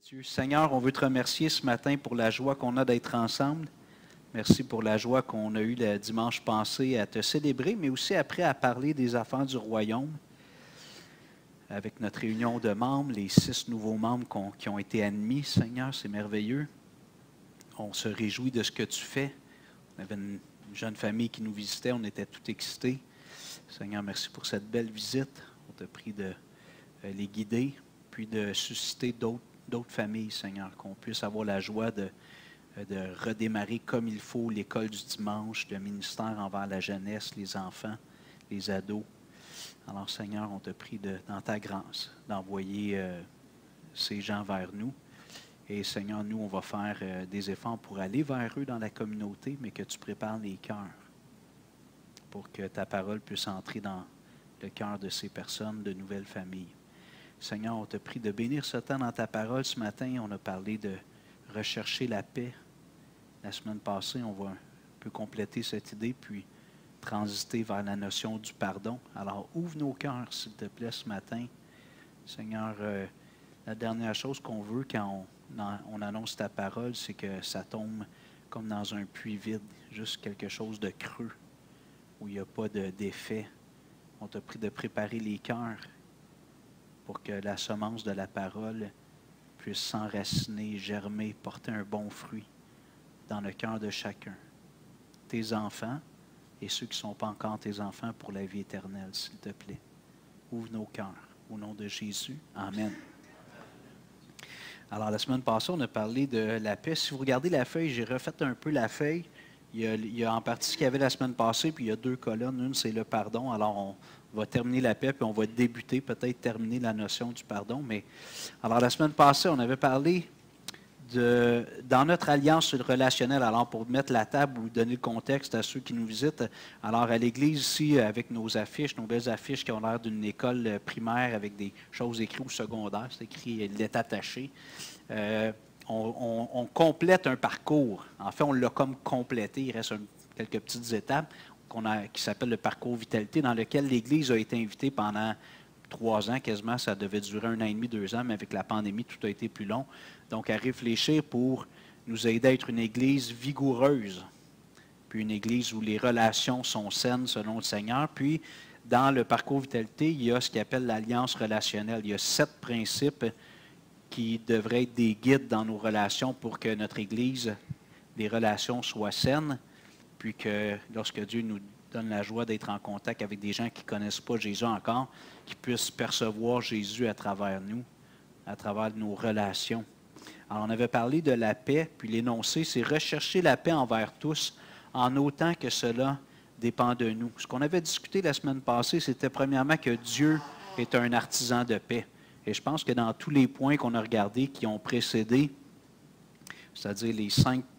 Dieu. Seigneur, on veut te remercier ce matin pour la joie qu'on a d'être ensemble. Merci pour la joie qu'on a eue le dimanche passé à te célébrer, mais aussi après à parler des affaires du royaume. Avec notre réunion de membres, les 6 nouveaux membres qui ont été admis, Seigneur, c'est merveilleux. On se réjouit de ce que tu fais. On avait une jeune famille qui nous visitait, on était tout excités. Seigneur, merci pour cette belle visite. On te prie de les guider, puis de susciter d'autres familles, Seigneur, qu'on puisse avoir la joie de redémarrer comme il faut l'école du dimanche, le ministère envers la jeunesse, les enfants, les ados. Alors, Seigneur, on te prie dans ta grâce d'envoyer ces gens vers nous. Et Seigneur, nous, on va faire des efforts pour aller vers eux dans la communauté, mais que tu prépares les cœurs pour que ta parole puisse entrer dans le cœur de ces personnes, de nouvelles familles. Seigneur, on te prie de bénir ce temps dans ta parole. Ce matin, on a parlé de rechercher la paix. La semaine passée, on va un peu compléter cette idée, puis transiter vers la notion du pardon. Alors, ouvre nos cœurs, s'il te plaît, ce matin. Seigneur, la dernière chose qu'on veut quand on annonce ta parole, c'est que ça tombe comme dans un puits vide, juste quelque chose de creux, où il n'y a pas d'effet. On te prie de préparer les cœurs pour que la semence de la parole puisse s'enraciner, germer, porter un bon fruit dans le cœur de chacun. Tes enfants et ceux qui ne sont pas encore tes enfants pour la vie éternelle, s'il te plaît. Ouvre nos cœurs. Au nom de Jésus. Amen. Alors, la semaine passée, on a parlé de la paix. Si vous regardez la feuille, j'ai refait un peu la feuille. Il y a en partie ce qu'il y avait la semaine passée, puis il y a 2 colonnes. Une, c'est le pardon. Alors, on va terminer la paix, puis on va débuter, peut-être terminer la notion du pardon. Alors, la semaine passée, on avait parlé dans notre alliance sur le relationnel. Alors, pour mettre la table ou donner le contexte à ceux qui nous visitent, alors à l'église ici, avec nos affiches, nos belles affiches qui ont l'air d'une école primaire avec des choses écrites ou secondaires, c'est écrit « Il est attaché ». On complète un parcours. En fait, on l'a comme complété. Il reste quelques petites étapes qui s'appellent le parcours vitalité, dans lequel l'Église a été invitée pendant 3 ans, quasiment. Ça devait durer 1 an et demi, 2 ans, mais avec la pandémie, tout a été plus long. Donc, à réfléchir pour nous aider à être une Église vigoureuse, puis une Église où les relations sont saines selon le Seigneur. Puis, dans le parcours vitalité, il y a ce qu'on appelle l'alliance relationnelle. Il y a 7 principes qui devraient être des guides dans nos relations pour que notre Église, les relations soient saines, puis que lorsque Dieu nous donne la joie d'être en contact avec des gens qui ne connaissent pas Jésus encore, qu'ils puissent percevoir Jésus à travers nous, à travers nos relations. Alors, on avait parlé de la paix, puis l'énoncé, c'est rechercher la paix envers tous, en autant que cela dépend de nous. Ce qu'on avait discuté la semaine passée, c'était premièrement que Dieu est un artisan de paix. Et je pense que dans tous les points qu'on a regardés qui ont précédé, c'est-à-dire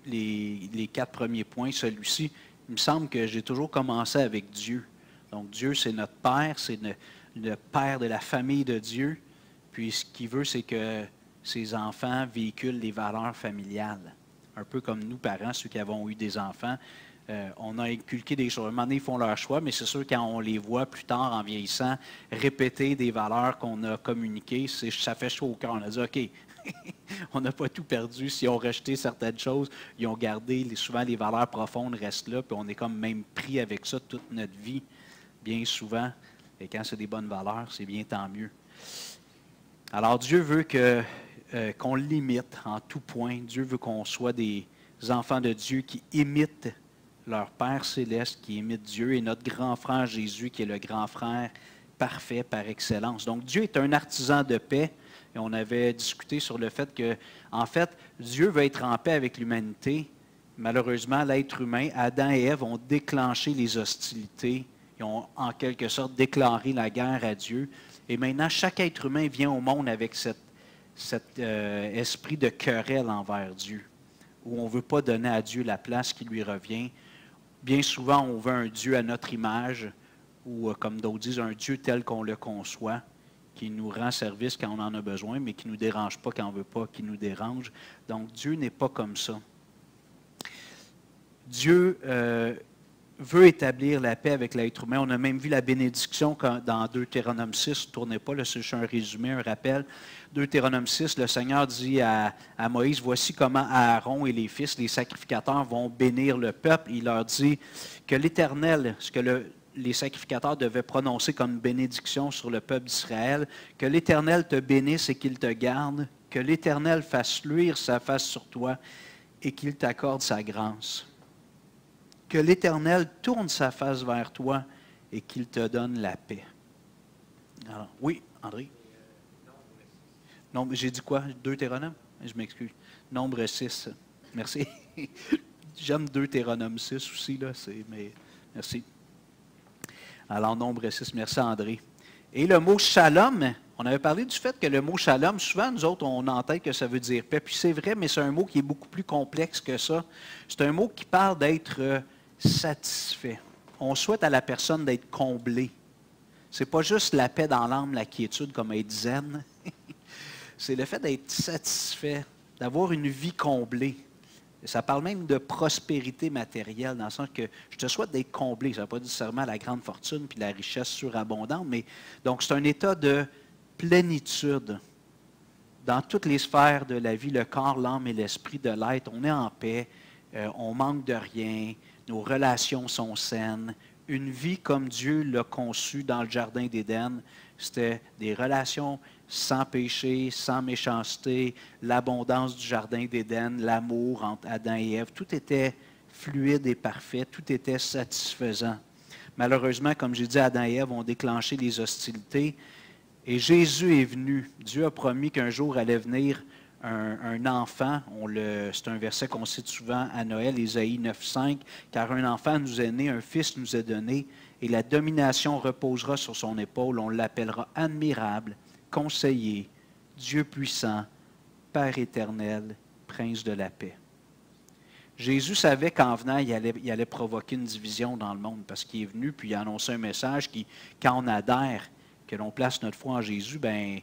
les 4 premiers points, celui-ci, il me semble que j'ai toujours commencé avec Dieu. Donc Dieu, c'est notre Père, c'est le Père de la famille de Dieu. Puis ce qu'il veut, c'est que ses enfants véhiculent les valeurs familiales. Un peu comme nous, parents, ceux qui avons eu des enfants. On a inculqué des choses. À un moment donné, ils font leur choix, mais c'est sûr, quand on les voit plus tard, en vieillissant, répéter des valeurs qu'on a communiquées, ça fait chaud au cœur. On a dit, OK, on n'a pas tout perdu. Si on rejeté certaines choses, ils ont gardé, souvent les valeurs profondes restent là, puis on est comme même pris avec ça toute notre vie, bien souvent. Et quand c'est des bonnes valeurs, c'est bien tant mieux. Alors Dieu veut qu'on l'imite en tout point. Dieu veut qu'on soit des enfants de Dieu qui imitent leur Père céleste, qui imite Dieu, et notre grand frère Jésus, qui est le grand frère parfait par excellence. Donc Dieu est un artisan de paix. Et on avait discuté sur le fait que, en fait, Dieu veut être en paix avec l'humanité. Malheureusement, l'être humain, Adam et Ève, ont déclenché les hostilités. Ils ont, en quelque sorte, déclaré la guerre à Dieu. Et maintenant, chaque être humain vient au monde avec cet esprit de querelle envers Dieu, où on ne veut pas donner à Dieu la place qui lui revient. Bien souvent, on veut un Dieu à notre image, ou comme d'autres disent, un Dieu tel qu'on le conçoit, qui nous rend service quand on en a besoin, mais qui ne nous dérange pas quand on ne veut pas qu'il nous dérange. Donc, Dieu n'est pas comme ça. Dieu veut établir la paix avec l'être humain. On a même vu la bénédiction dans Deutéronome 6. Ne tournez pas, là, c'est juste un résumé, un rappel. Deutéronome 6, le Seigneur dit à Moïse, voici comment Aaron et les fils, les sacrificateurs, vont bénir le peuple. Il leur dit que l'Éternel, ce que les sacrificateurs devaient prononcer comme bénédiction sur le peuple d'Israël, que l'Éternel te bénisse et qu'il te garde, que l'Éternel fasse luire sa face sur toi et qu'il t'accorde sa grâce. Que l'Éternel tourne sa face vers toi et qu'il te donne la paix. Alors, oui, André? Non, j'ai dit quoi? Deutéronome? Je m'excuse. Nombre 6. Merci. J'aime Deutéronome 6 aussi, là. Mais merci. Alors, Nombre 6. Merci, André. Et le mot shalom, on avait parlé du fait que le mot shalom, souvent, nous autres, on a en tête que ça veut dire paix. Puis c'est vrai, mais c'est un mot qui est beaucoup plus complexe que ça. C'est un mot qui parle d'être satisfait. On souhaite à la personne d'être comblée. Ce n'est pas juste la paix dans l'âme, la quiétude comme être zen. C'est le fait d'être satisfait, d'avoir une vie comblée. Et ça parle même de prospérité matérielle, dans le sens que je te souhaite d'être comblé. Ça ne veut pas nécessairement la grande fortune puis la richesse surabondante, mais donc c'est un état de plénitude dans toutes les sphères de la vie, le corps, l'âme et l'esprit de l'être. On est en paix, on manque de rien, nos relations sont saines. Une vie comme Dieu l'a conçue dans le Jardin d'Éden, c'était des relations sans péché, sans méchanceté, l'abondance du Jardin d'Éden, l'amour entre Adam et Ève. Tout était fluide et parfait, tout était satisfaisant. Malheureusement, comme j'ai dit, Adam et Ève ont déclenché les hostilités et Jésus est venu. Dieu a promis qu'un jour allait venir un enfant. C'est un verset qu'on cite souvent à Noël, Ésaïe 9,5, car un enfant nous est né, un fils nous est donné, et la domination reposera sur son épaule. On l'appellera admirable, conseiller, Dieu puissant, Père éternel, Prince de la paix. Jésus savait qu'en venant, il allait provoquer une division dans le monde parce qu'il est venu puis il a annoncé un message qui, quand on adhère, que l'on place notre foi en Jésus, bien,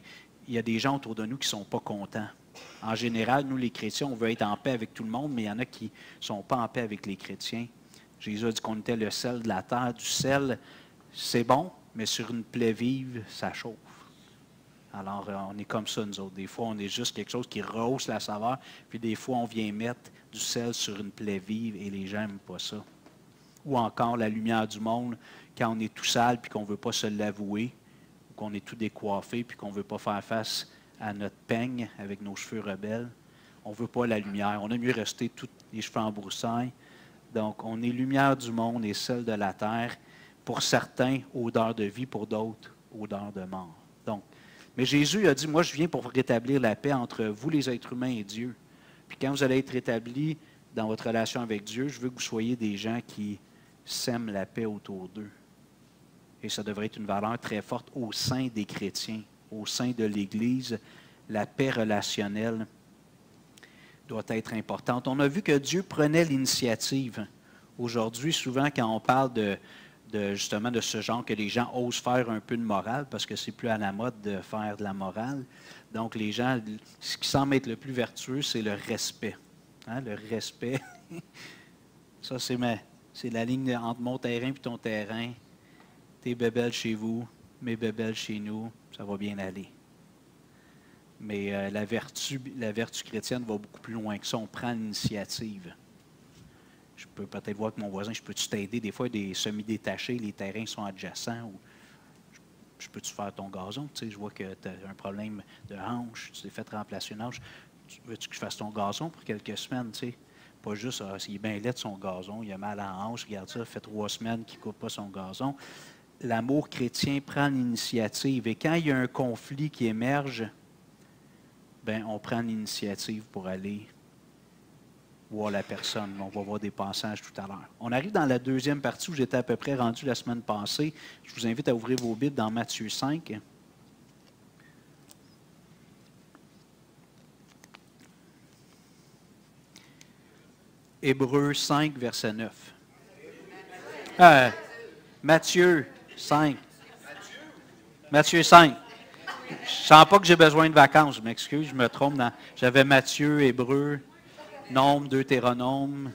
il y a des gens autour de nous qui ne sont pas contents. En général, nous, les chrétiens, on veut être en paix avec tout le monde, mais il y en a qui ne sont pas en paix avec les chrétiens. Jésus a dit qu'on était le sel de la terre. Du sel, c'est bon, mais sur une plaie vive, ça chauffe. Alors, on est comme ça, nous autres. Des fois, on est juste quelque chose qui rehausse la saveur, puis des fois, on vient mettre du sel sur une plaie vive et les gens n'aiment pas ça. Ou encore, la lumière du monde, quand on est tout sale puis qu'on ne veut pas se l'avouer, ou qu'on est tout décoiffé puis qu'on ne veut pas faire face à notre peigne avec nos cheveux rebelles. On ne veut pas la lumière. On aime mieux rester tous les cheveux en broussailles. Donc, on est lumière du monde et sel de la terre. Pour certains, odeur de vie, pour d'autres, odeur de mort. Donc, mais Jésus a dit, moi, je viens pour rétablir la paix entre vous, les êtres humains, et Dieu. Puis quand vous allez être rétablis dans votre relation avec Dieu, je veux que vous soyez des gens qui sèment la paix autour d'eux. Et ça devrait être une valeur très forte au sein des chrétiens, au sein de l'Église. La paix relationnelle doit être importante. On a vu que Dieu prenait l'initiative. Aujourd'hui, souvent, quand on parle justement de ce genre, que les gens osent faire un peu de morale, parce que c'est plus à la mode de faire de la morale. Donc, les gens, ce qui semble être le plus vertueux, c'est le respect. Hein, le respect. Ça, c'est la ligne entre mon terrain et ton terrain. Tes bébelles chez vous, mes bébelles chez nous, ça va bien aller. Mais la vertu chrétienne va beaucoup plus loin que ça. On prend l'initiative. Je peux peut-être voir avec mon voisin, je peux-tu t'aider? Des fois, il y a des semi-détachés, les terrains sont adjacents. Ou je peux-tu faire ton gazon? Tu sais, je vois que tu as un problème de hanche, tu t'es fait remplacer une hanche. Veux-tu que je fasse ton gazon pour quelques semaines? Tu sais? Pas juste, il est bien laid de son gazon, il a mal à la hanche, regarde ça, ça fait 3 semaines qu'il ne coupe pas son gazon. L'amour chrétien prend l'initiative. Et quand il y a un conflit qui émerge, ben, on prend l'initiative pour aller voir la personne. On va voir des passages tout à l'heure. On arrive dans la deuxième partie où j'étais à peu près rendu la semaine passée. Je vous invite à ouvrir vos Bibles dans Matthieu 5. Hébreux 5, verset 9. Matthieu 5. Matthieu 5. Je ne sens pas que j'ai besoin de vacances, je m'excuse, je me trompe. J'avais Matthieu, Hébreux, Nombre, Deutéronome.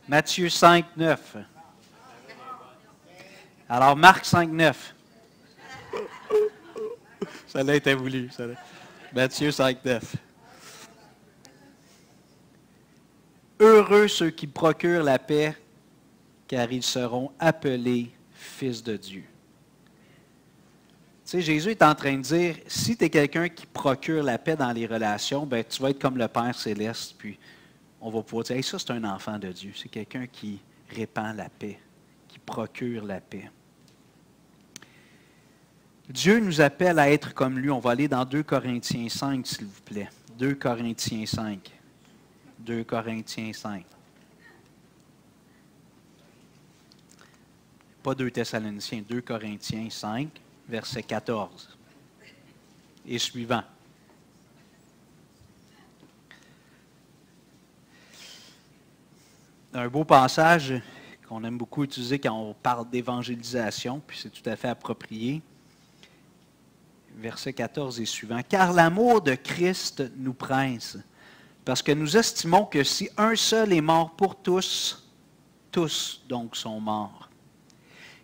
Matthieu 5, 9. Alors, Marc 5, 9. Ça l'a été voulu. Matthieu 5, 9. Heureux ceux qui procurent la paix, car ils seront appelés fils de Dieu. Tu sais, Jésus est en train de dire, si tu es quelqu'un qui procure la paix dans les relations, ben, tu vas être comme le Père céleste, puis on va pouvoir dire, hey, ça c'est un enfant de Dieu. C'est quelqu'un qui répand la paix, qui procure la paix. Dieu nous appelle à être comme lui. On va aller dans 2 Corinthiens 5, s'il vous plaît. 2 Corinthiens 5. 2 Corinthiens 5. Pas 2 Thessaloniciens, 2 Corinthiens 5, verset 14 et suivant. Un beau passage qu'on aime beaucoup utiliser quand on parle d'évangélisation, puis c'est tout à fait approprié. Verset 14 et suivant. « Car l'amour de Christ nous presse, parce que nous estimons que si un seul est mort pour tous, tous donc sont morts.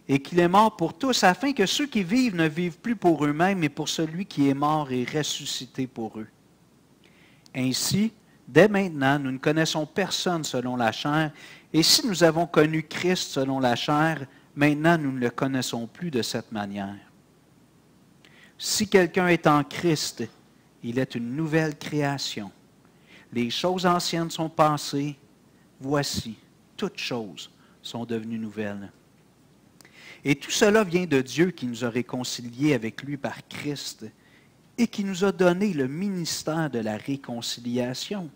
Et qu'il est mort pour tous, afin que ceux qui vivent ne vivent plus pour eux-mêmes, mais pour celui qui est mort et ressuscité pour eux. Ainsi, dès maintenant, nous ne connaissons personne selon la chair, et si nous avons connu Christ selon la chair, maintenant nous ne le connaissons plus de cette manière. Si quelqu'un est en Christ, il est une nouvelle création. Les choses anciennes sont passées, voici, toutes choses sont devenues nouvelles. Et tout cela vient de Dieu qui nous a réconciliés avec lui par Christ et qui nous a donné le ministère de la réconciliation.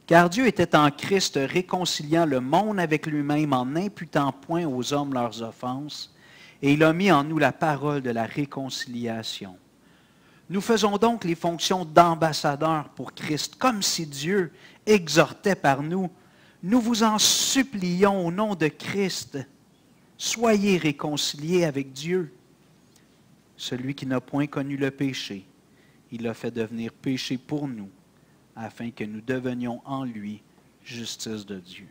Car Dieu était en Christ réconciliant le monde avec lui-même en n'imputant point aux hommes leurs offenses, et il a mis en nous la parole de la réconciliation. Nous faisons donc les fonctions d'ambassadeurs pour Christ, comme si Dieu exhortait par nous. Nous vous en supplions au nom de Christ, soyez réconciliés avec Dieu. Celui qui n'a point connu le péché, il l'a fait devenir péché pour nous, afin que nous devenions en lui justice de Dieu.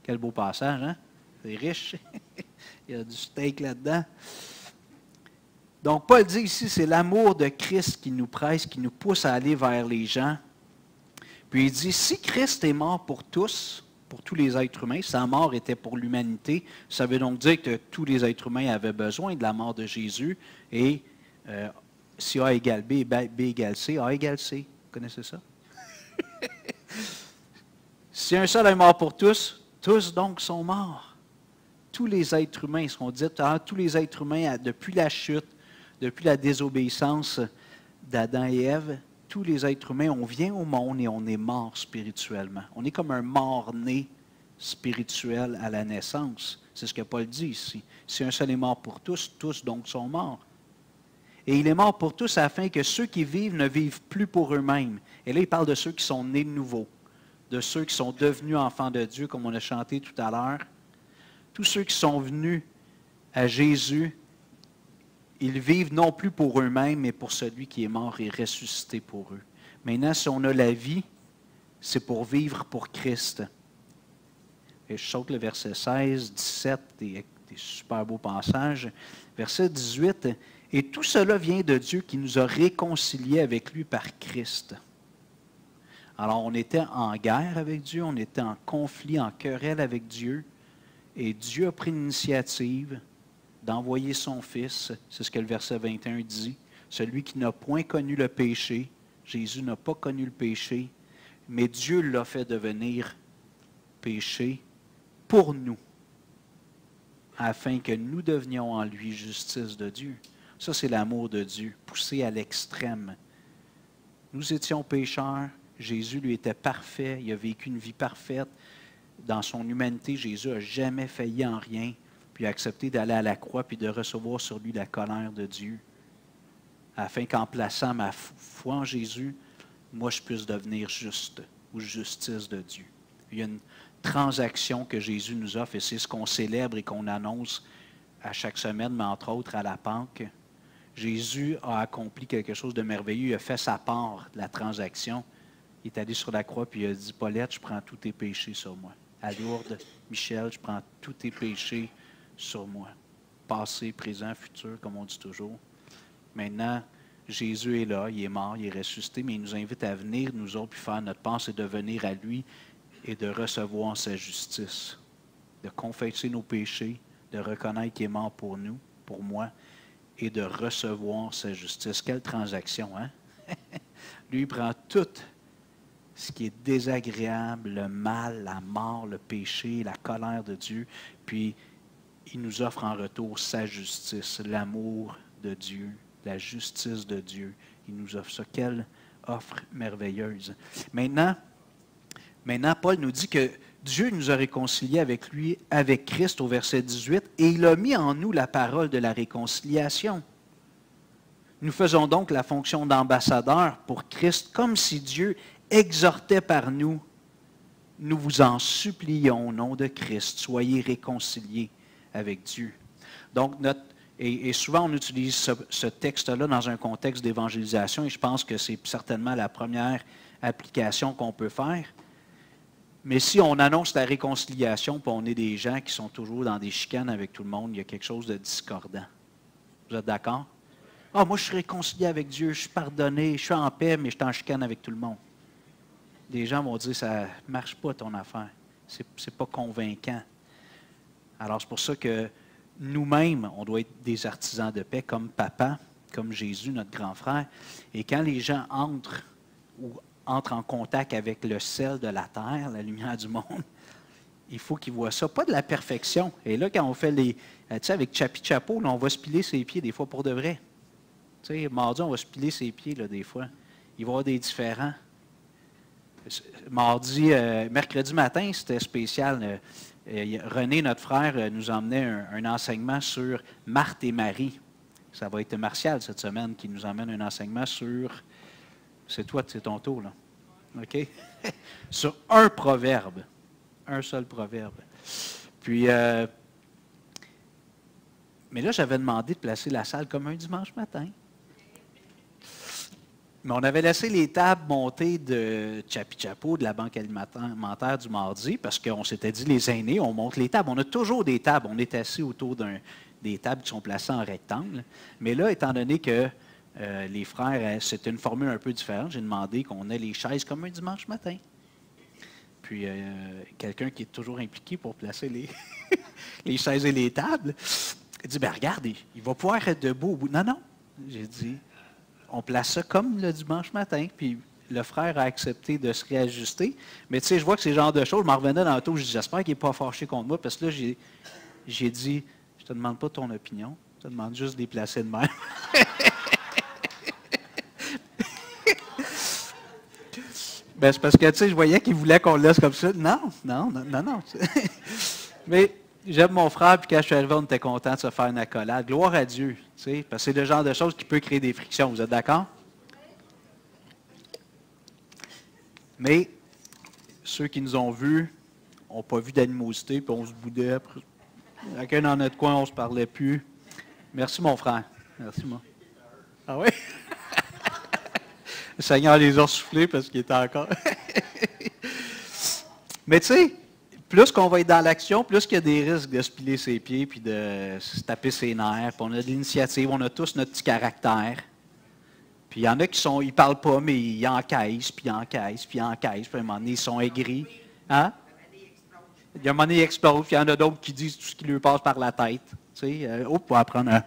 Quel beau passage, hein? C'est riche. Il y a du steak là-dedans. Donc, Paul dit ici, c'est l'amour de Christ qui nous presse, qui nous pousse à aller vers les gens. Puis il dit, si Christ est mort pour tous les êtres humains, sa mort était pour l'humanité, ça veut donc dire que tous les êtres humains avaient besoin de la mort de Jésus. Et si A égale B, B égale C, A égale C. Vous connaissez ça? Si un seul est mort pour tous, tous donc sont morts. Tous les êtres humains seront dits, tous les êtres humains, depuis la chute, depuis la désobéissance d'Adam et Ève, tous les êtres humains, on vient au monde et on est mort spirituellement. On est comme un mort-né spirituel à la naissance. C'est ce que Paul dit ici. Si un seul est mort pour tous, tous donc sont morts. Et il est mort pour tous afin que ceux qui vivent ne vivent plus pour eux-mêmes. Et là, il parle de ceux qui sont nés de nouveau, de ceux qui sont devenus enfants de Dieu, comme on a chanté tout à l'heure. Tous ceux qui sont venus à Jésus, ils vivent non plus pour eux-mêmes, mais pour celui qui est mort et ressuscité pour eux. Maintenant, si on a la vie, c'est pour vivre pour Christ. Et je saute le verset 16, 17, des super beaux passages. Verset 18, « Et tout cela vient de Dieu qui nous a réconciliés avec lui par Christ. » Alors, on était en guerre avec Dieu, on était en conflit, en querelle avec Dieu. Et Dieu a pris l'initiative d'envoyer son Fils, c'est ce que le verset 21 dit, celui qui n'a point connu le péché. Jésus n'a pas connu le péché, mais Dieu l'a fait devenir péché pour nous, afin que nous devenions en lui justice de Dieu. Ça, c'est l'amour de Dieu, poussé à l'extrême. Nous étions pécheurs, Jésus, lui, était parfait, il a vécu une vie parfaite. Dans son humanité, Jésus n'a jamais failli en rien, puis a accepté d'aller à la croix, puis de recevoir sur lui la colère de Dieu, afin qu'en plaçant ma foi en Jésus, moi, je puisse devenir juste, ou justice de Dieu. Il y a une transaction que Jésus nous offre, et c'est ce qu'on célèbre et qu'on annonce à chaque semaine, mais entre autres à la Pâque. Jésus a accompli quelque chose de merveilleux, il a fait sa part de la transaction. Il est allé sur la croix, puis il a dit, « Paulette, je prends tous tes péchés sur moi. à Lourdes, Michel, je prends tous tes péchés sur moi. Passé, présent, futur, comme on dit toujours. Maintenant, Jésus est là, il est mort, il est ressuscité, mais il nous invite à venir, nous autres, puis faire notre part, c'est de venir à lui et de recevoir sa justice, de confesser nos péchés, de reconnaître qu'il est mort pour nous, pour moi, et de recevoir sa justice. Quelle transaction, hein? Lui, il prend tout ce qui est désagréable, le mal, la mort, le péché, la colère de Dieu, puis il nous offre en retour sa justice, l'amour de Dieu, la justice de Dieu. Il nous offre ça. Quelle offre merveilleuse. Maintenant, Paul nous dit que Dieu nous a réconciliés avec lui, avec Christ, au verset 18, et il a mis en nous la parole de la réconciliation. Nous faisons donc la fonction d'ambassadeur pour Christ, comme si Dieu exhortait par nous. Nous vous en supplions au nom de Christ, soyez réconciliés avec Dieu. Donc, et souvent on utilise ce texte-là dans un contexte d'évangélisation, et je pense que c'est certainement la première application qu'on peut faire. Mais si on annonce la réconciliation, puis on est des gens qui sont toujours dans des chicanes avec tout le monde, il y a quelque chose de discordant. Vous êtes d'accord? Ah, moi, je suis réconcilié avec Dieu, je suis pardonné, je suis en paix, mais je suis en chicane avec tout le monde. Des gens vont dire, ça ne marche pas ton affaire. C'est pas convaincant. Alors, c'est pour ça que nous-mêmes, on doit être des artisans de paix, comme Papa, comme Jésus, notre grand frère. Et quand les gens entrent en contact avec le sel de la terre, la lumière du monde, il faut qu'ils voient ça. Pas de la perfection. Et là, quand on fait tu sais, avec Chapi Chapeau, là, on va se piler ses pieds des fois pour de vrai. Tu sais, mardi, on va se piler ses pieds, là, des fois. Il va y avoir des différents. Mercredi matin, c'était spécial. René, notre frère, nous emmenait un enseignement sur Marthe et Marie. Ça va être Martial cette semaine qui nous emmène un enseignement sur... C'est toi, c'est ton tour, là. OK? Sur un proverbe. Un seul proverbe. Puis, mais là, j'avais demandé de placer la salle comme un dimanche matin. Mais on avait laissé les tables montées de Chapi Chapeau, de la banque alimentaire du mardi, parce qu'on s'était dit, les aînés, on monte les tables. On a toujours des tables. On est assis autour des tables qui sont placées en rectangle. Mais là, étant donné que les frères, c'était une formule un peu différente, j'ai demandé qu'on ait les chaises comme un dimanche matin. Puis, quelqu'un qui est toujours impliqué pour placer les chaises et les tables, il dit, regarde, il va pouvoir être debout au bout. Non, non. J'ai dit... On place ça comme le dimanche matin, puis le frère a accepté de se réajuster. Mais tu sais, je vois que c'est le genre de choses, je m'en revenais dans le tout, je dis, j'espère qu'il n'est pas fâché contre moi, parce que là, j'ai dit, je ne te demande pas ton opinion, je te demande juste de les placer de même. Ben, c'est parce que, tu sais, je voyais qu'il voulait qu'on le laisse comme ça. Non. Mais j'aime mon frère, puis quand je suis arrivé, on était content de se faire une accolade. Gloire à Dieu, tu sais, parce que c'est le genre de choses qui peut créer des frictions. Vous êtes d'accord? Mais ceux qui nous ont vus n'ont pas vu d'animosité, puis on se boudait. Après. Chacun dans notre coin, on ne se parlait plus. Merci, mon frère. Merci, moi. Ah oui? Le Seigneur les a soufflés parce qu'il était encore. Mais tu sais, plus qu'on va être dans l'action, plus qu'il y a des risques de se piler ses pieds puis de se taper ses nerfs. Puis on a de l'initiative, on a tous notre petit caractère. Puis il y en a qui ils parlent pas, mais ils encaissent, puis ils encaissent, puis ils encaissent. Puis à un moment donné, ils sont aigris. Hein? Il y a un moment donné, ils explosent. Puis il y en a d'autres qui disent tout ce qui leur passe par la tête. Tu sais, pour apprendre un...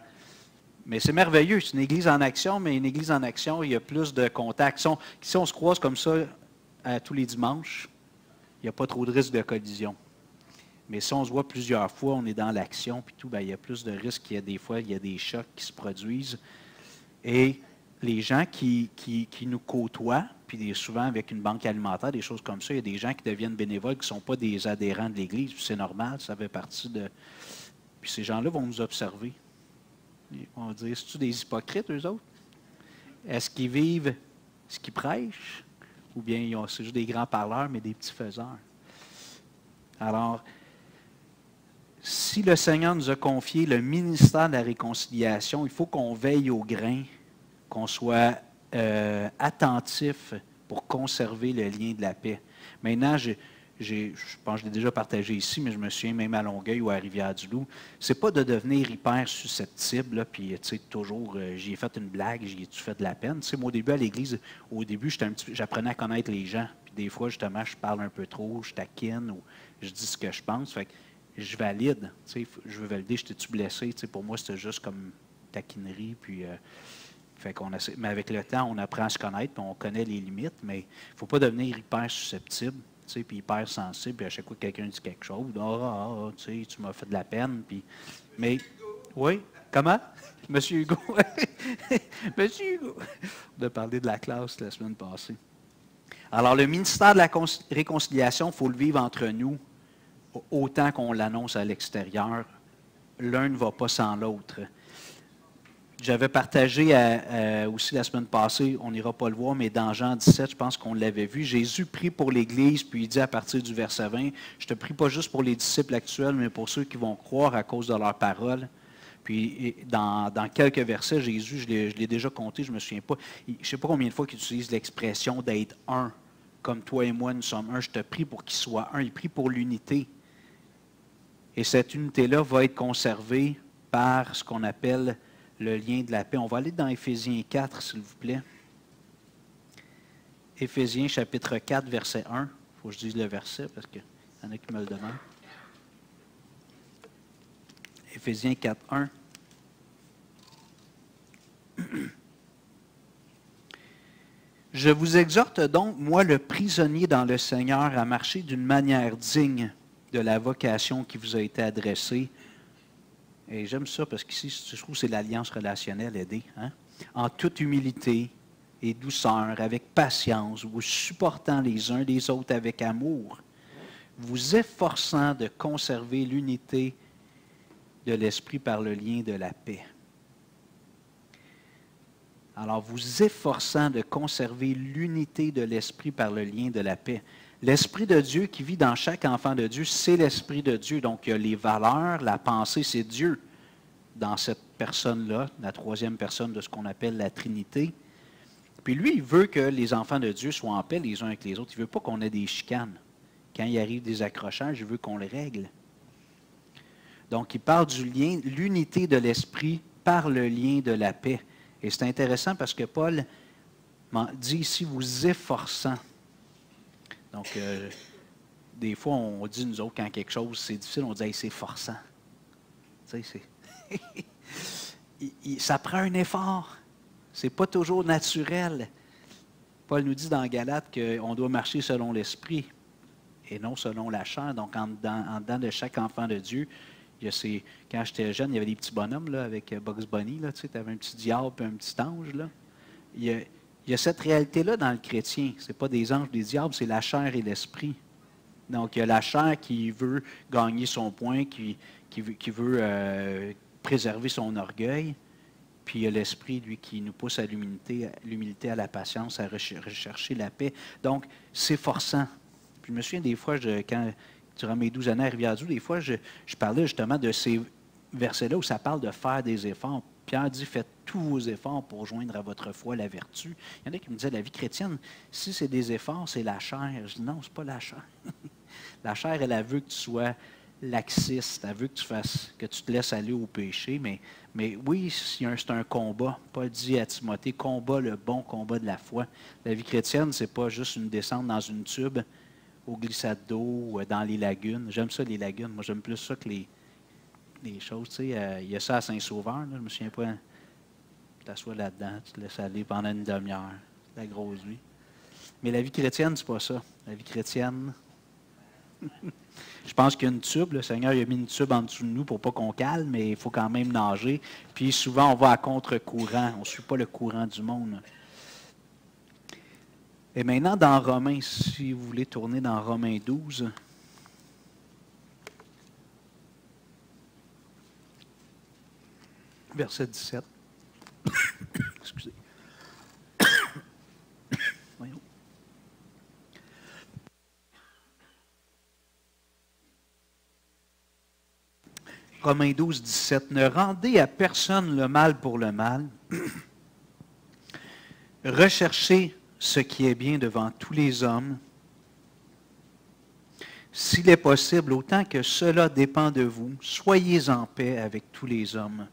Mais c'est merveilleux, c'est une église en action, mais une église en action, il y a plus de contacts. Si on se croise comme ça tous les dimanches, il n'y a pas trop de risque de collision. Mais si on se voit plusieurs fois, on est dans l'action, puis tout, il y a plus de risques qu'il y a des fois, il y a des chocs qui se produisent. Et les gens qui nous côtoient, puis souvent avec une banque alimentaire, des choses comme ça, il y a des gens qui deviennent bénévoles qui ne sont pas des adhérents de l'Église. C'est normal, ça fait partie de... Puis ces gens-là vont nous observer. On va dire, c'est-tu des hypocrites, eux autres? Est-ce qu'ils vivent ce qu'ils prêchent? Ou bien c'est juste des grands parleurs, mais des petits faiseurs? Alors, si le Seigneur nous a confié le ministère de la réconciliation, il faut qu'on veille au grain, qu'on soit attentif pour conserver le lien de la paix. Maintenant, je pense que je l'ai déjà partagé ici, mais je me souviens même à Longueuil ou à Rivière-du-Loup, c'est pas de devenir hyper susceptible, là, puis tu sais, toujours, j'y ai fait une blague, j'y ai-tu fait de la peine. Tu sais, moi, au début, à l'église, j'apprenais à connaître les gens, puis des fois, justement, je parle un peu trop, je taquine, ou je dis ce que je pense, fait que je valide, tu sais, je veux valider, j'étais-tu blessé, tu sais, pour moi, c'était juste comme taquinerie, puis... mais avec le temps, on apprend à se connaître, puis on connaît les limites, mais il ne faut pas devenir hyper susceptible, tu sais, puis hyper sensible, puis à chaque fois que quelqu'un dit quelque chose, tu sais, tu m'as fait de la peine, puis... Mais, oui, comment? Monsieur Hugo. Monsieur Hugo. On a parlé de la classe la semaine passée. Alors, le ministère de la réconciliation, il faut le vivre entre nous, autant qu'on l'annonce à l'extérieur. L'un ne va pas sans l'autre. J'avais partagé aussi la semaine passée, on n'ira pas le voir, mais dans Jean 17, je pense qu'on l'avait vu. Jésus prie pour l'Église, puis il dit à partir du verset 20, « Je te prie pas juste pour les disciples actuels, mais pour ceux qui vont croire à cause de leur parole. » Puis dans quelques versets, Jésus, je l'ai déjà compté, je ne me souviens pas, je ne sais pas combien de fois qu'il utilise l'expression d'être un, comme toi et moi, nous sommes un. Je te prie pour qu'ils soient un. Il prie pour l'unité. Et cette unité-là va être conservée par ce qu'on appelle le lien de la paix. On va aller dans Éphésiens 4, s'il vous plaît. Éphésiens chapitre 4, verset 1. Il faut que je dise le verset parce qu'il y en a qui me le demandent. Éphésiens 4, 1. Je vous exhorte donc, moi le prisonnier dans le Seigneur, à marcher d'une manière digne de la vocation qui vous a été adressée. Et j'aime ça parce qu'ici, je trouve que c'est l'alliance relationnelle aidée. Hein? En toute humilité et douceur, avec patience, vous supportant les uns les autres avec amour, vous efforçant de conserver l'unité de l'esprit par le lien de la paix. Alors, vous efforçant de conserver l'unité de l'esprit par le lien de la paix. L'Esprit de Dieu qui vit dans chaque enfant de Dieu, c'est l'Esprit de Dieu. Donc, il y a les valeurs, la pensée, c'est Dieu dans cette personne-là, la troisième personne de ce qu'on appelle la Trinité. Puis lui, il veut que les enfants de Dieu soient en paix les uns avec les autres. Il ne veut pas qu'on ait des chicanes. Quand il arrive des accrochages, il veut qu'on les règle. Donc, il parle du lien, l'unité de l'Esprit par le lien de la paix. Et c'est intéressant parce que Paul dit ici, vous efforçant. Donc, des fois, on dit, nous autres, quand quelque chose, c'est difficile, on dit, hey, c'est forçant. Tu sais, ça prend un effort. Ce n'est pas toujours naturel. Paul nous dit dans Galates qu'on doit marcher selon l'esprit et non selon la chair. Donc, en dedans de chaque enfant de Dieu, quand j'étais jeune, il y avait des petits bonhommes là, avec Bugs Bunny. Tu avais un petit diable et un petit ange. Là. Il y a cette réalité-là dans le chrétien. Ce n'est pas des anges, des diables, c'est la chair et l'esprit. Donc, il y a la chair qui veut gagner son point, qui veut préserver son orgueil. Puis il y a l'esprit, lui, qui nous pousse à l'humilité, à la patience, à rechercher la paix. Donc, c'est forçant. Puis je me souviens des fois, durant mes 12 années à Rivière-du-Loup, des fois, je parlais justement de ces versets-là où ça parle de faire des efforts. Pierre dit, faites tous vos efforts pour joindre à votre foi la vertu. Il y en a qui me disaient, la vie chrétienne, si c'est des efforts, c'est la chair. Je dis, non, ce n'est pas la chair. La chair, elle veut que tu sois laxiste, elle veut que tu te laisses aller au péché, mais oui, c'est un combat. Paul dit à Timothée, combat le bon combat de la foi. La vie chrétienne, ce n'est pas juste une descente dans une tube, au glissade d'eau, ou dans les lagunes. J'aime ça, les lagunes. Moi, j'aime plus ça que les choses. Tu sais, il y a ça à Saint-Sauveur, là, je ne me souviens pas. Tu t'assois là-dedans, tu te laisses aller pendant une demi-heure. C'est la grosse vie. Mais la vie chrétienne, c'est pas ça. La vie chrétienne... Je pense qu'il y a une tube. Le Seigneur il a mis une tube en dessous de nous pour pas qu'on cale, mais il faut quand même nager. Puis souvent, on va à contre-courant. On ne suit pas le courant du monde. Et maintenant, dans Romains, si vous voulez tourner dans Romains 12. Verset 17. Excusez. Voyons. Romains 12, 17. Ne rendez à personne le mal pour le mal. Recherchez ce qui est bien devant tous les hommes. S'il est possible, autant que cela dépend de vous, soyez en paix avec tous les hommes.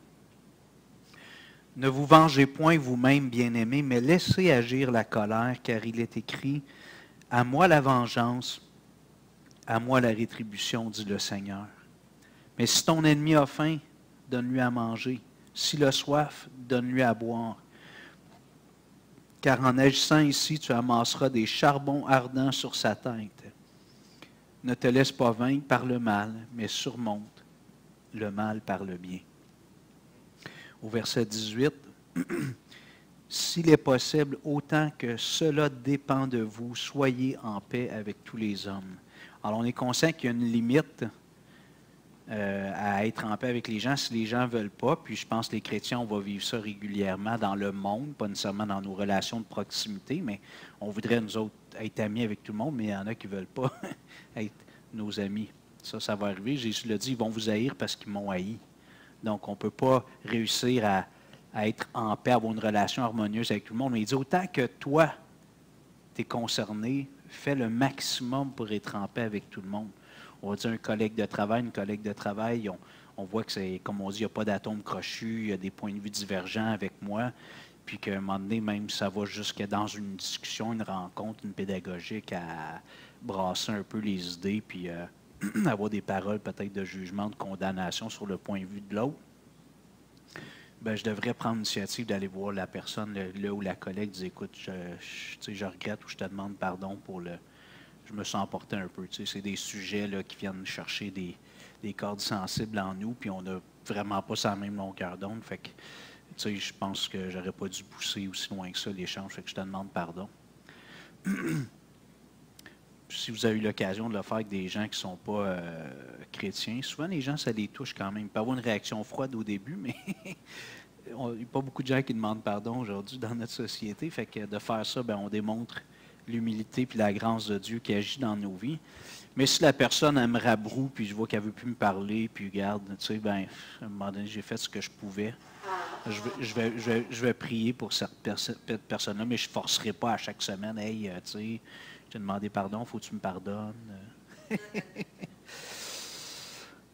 Ne vous vengez point vous-même, bien-aimés, mais laissez agir la colère, car il est écrit, « À moi la vengeance, à moi la rétribution, dit le Seigneur. Mais si ton ennemi a faim, donne-lui à manger. S'il a soif, donne-lui à boire. Car en agissant ici, tu amasseras des charbons ardents sur sa tête. Ne te laisse pas vaincre par le mal, mais surmonte le mal par le bien. » Au verset 18, « S'il est possible, autant que cela dépend de vous, soyez en paix avec tous les hommes. » Alors, on est conscient qu'il y a une limite à être en paix avec les gens si les gens ne veulent pas. Puis je pense que les chrétiens, on va vivre ça régulièrement dans le monde, pas nécessairement dans nos relations de proximité, mais on voudrait, nous autres, être amis avec tout le monde, mais il y en a qui ne veulent pas être nos amis. Ça va arriver. Jésus l'a dit, ils vont vous haïr parce qu'ils m'ont haï. Donc, on ne peut pas réussir à être en paix, avoir une relation harmonieuse avec tout le monde. Mais il dit, autant que toi, tu es concerné, fais le maximum pour être en paix avec tout le monde. On va dire un collègue de travail, une collègue de travail, on voit que c'est, comme on dit, il n'y a pas d'atome crochu, il y a des points de vue divergents avec moi, puis qu'à un moment donné, même ça va jusque dans une discussion, une rencontre, une pédagogique, à brasser un peu les idées, puis avoir des paroles peut-être de jugement, de condamnation sur le point de vue de l'autre. Ben, je devrais prendre l'initiative d'aller voir la personne, le ou la collègue, dire, écoute, je regrette ou je te demande pardon pour le... Je me sens emporté un peu. C'est des sujets là, qui viennent chercher des cordes sensibles en nous, puis on n'a vraiment pas sur la même longueur d'onde. Fait que, je pense que j'aurais pas dû pousser aussi loin que ça l'échange, fait que je te demande pardon. Si vous avez eu l'occasion de le faire avec des gens qui ne sont pas chrétiens, souvent les gens, ça les touche quand même. Il peut y avoir une réaction froide au début, mais il n'y a pas beaucoup de gens qui demandent pardon aujourd'hui dans notre société. Fait que de faire ça, ben, on démontre l'humilité puis la grâce de Dieu qui agit dans nos vies. Mais si la personne, elle me rabroue, puis je vois qu'elle ne veut plus me parler, puis regarde, tu sais, ben, à un moment donné, j'ai fait ce que je pouvais. Je vais prier pour cette personne-là, mais je ne forcerai pas à chaque semaine, hey, tu sais, je t'ai demandé pardon, il faut que tu me pardonnes.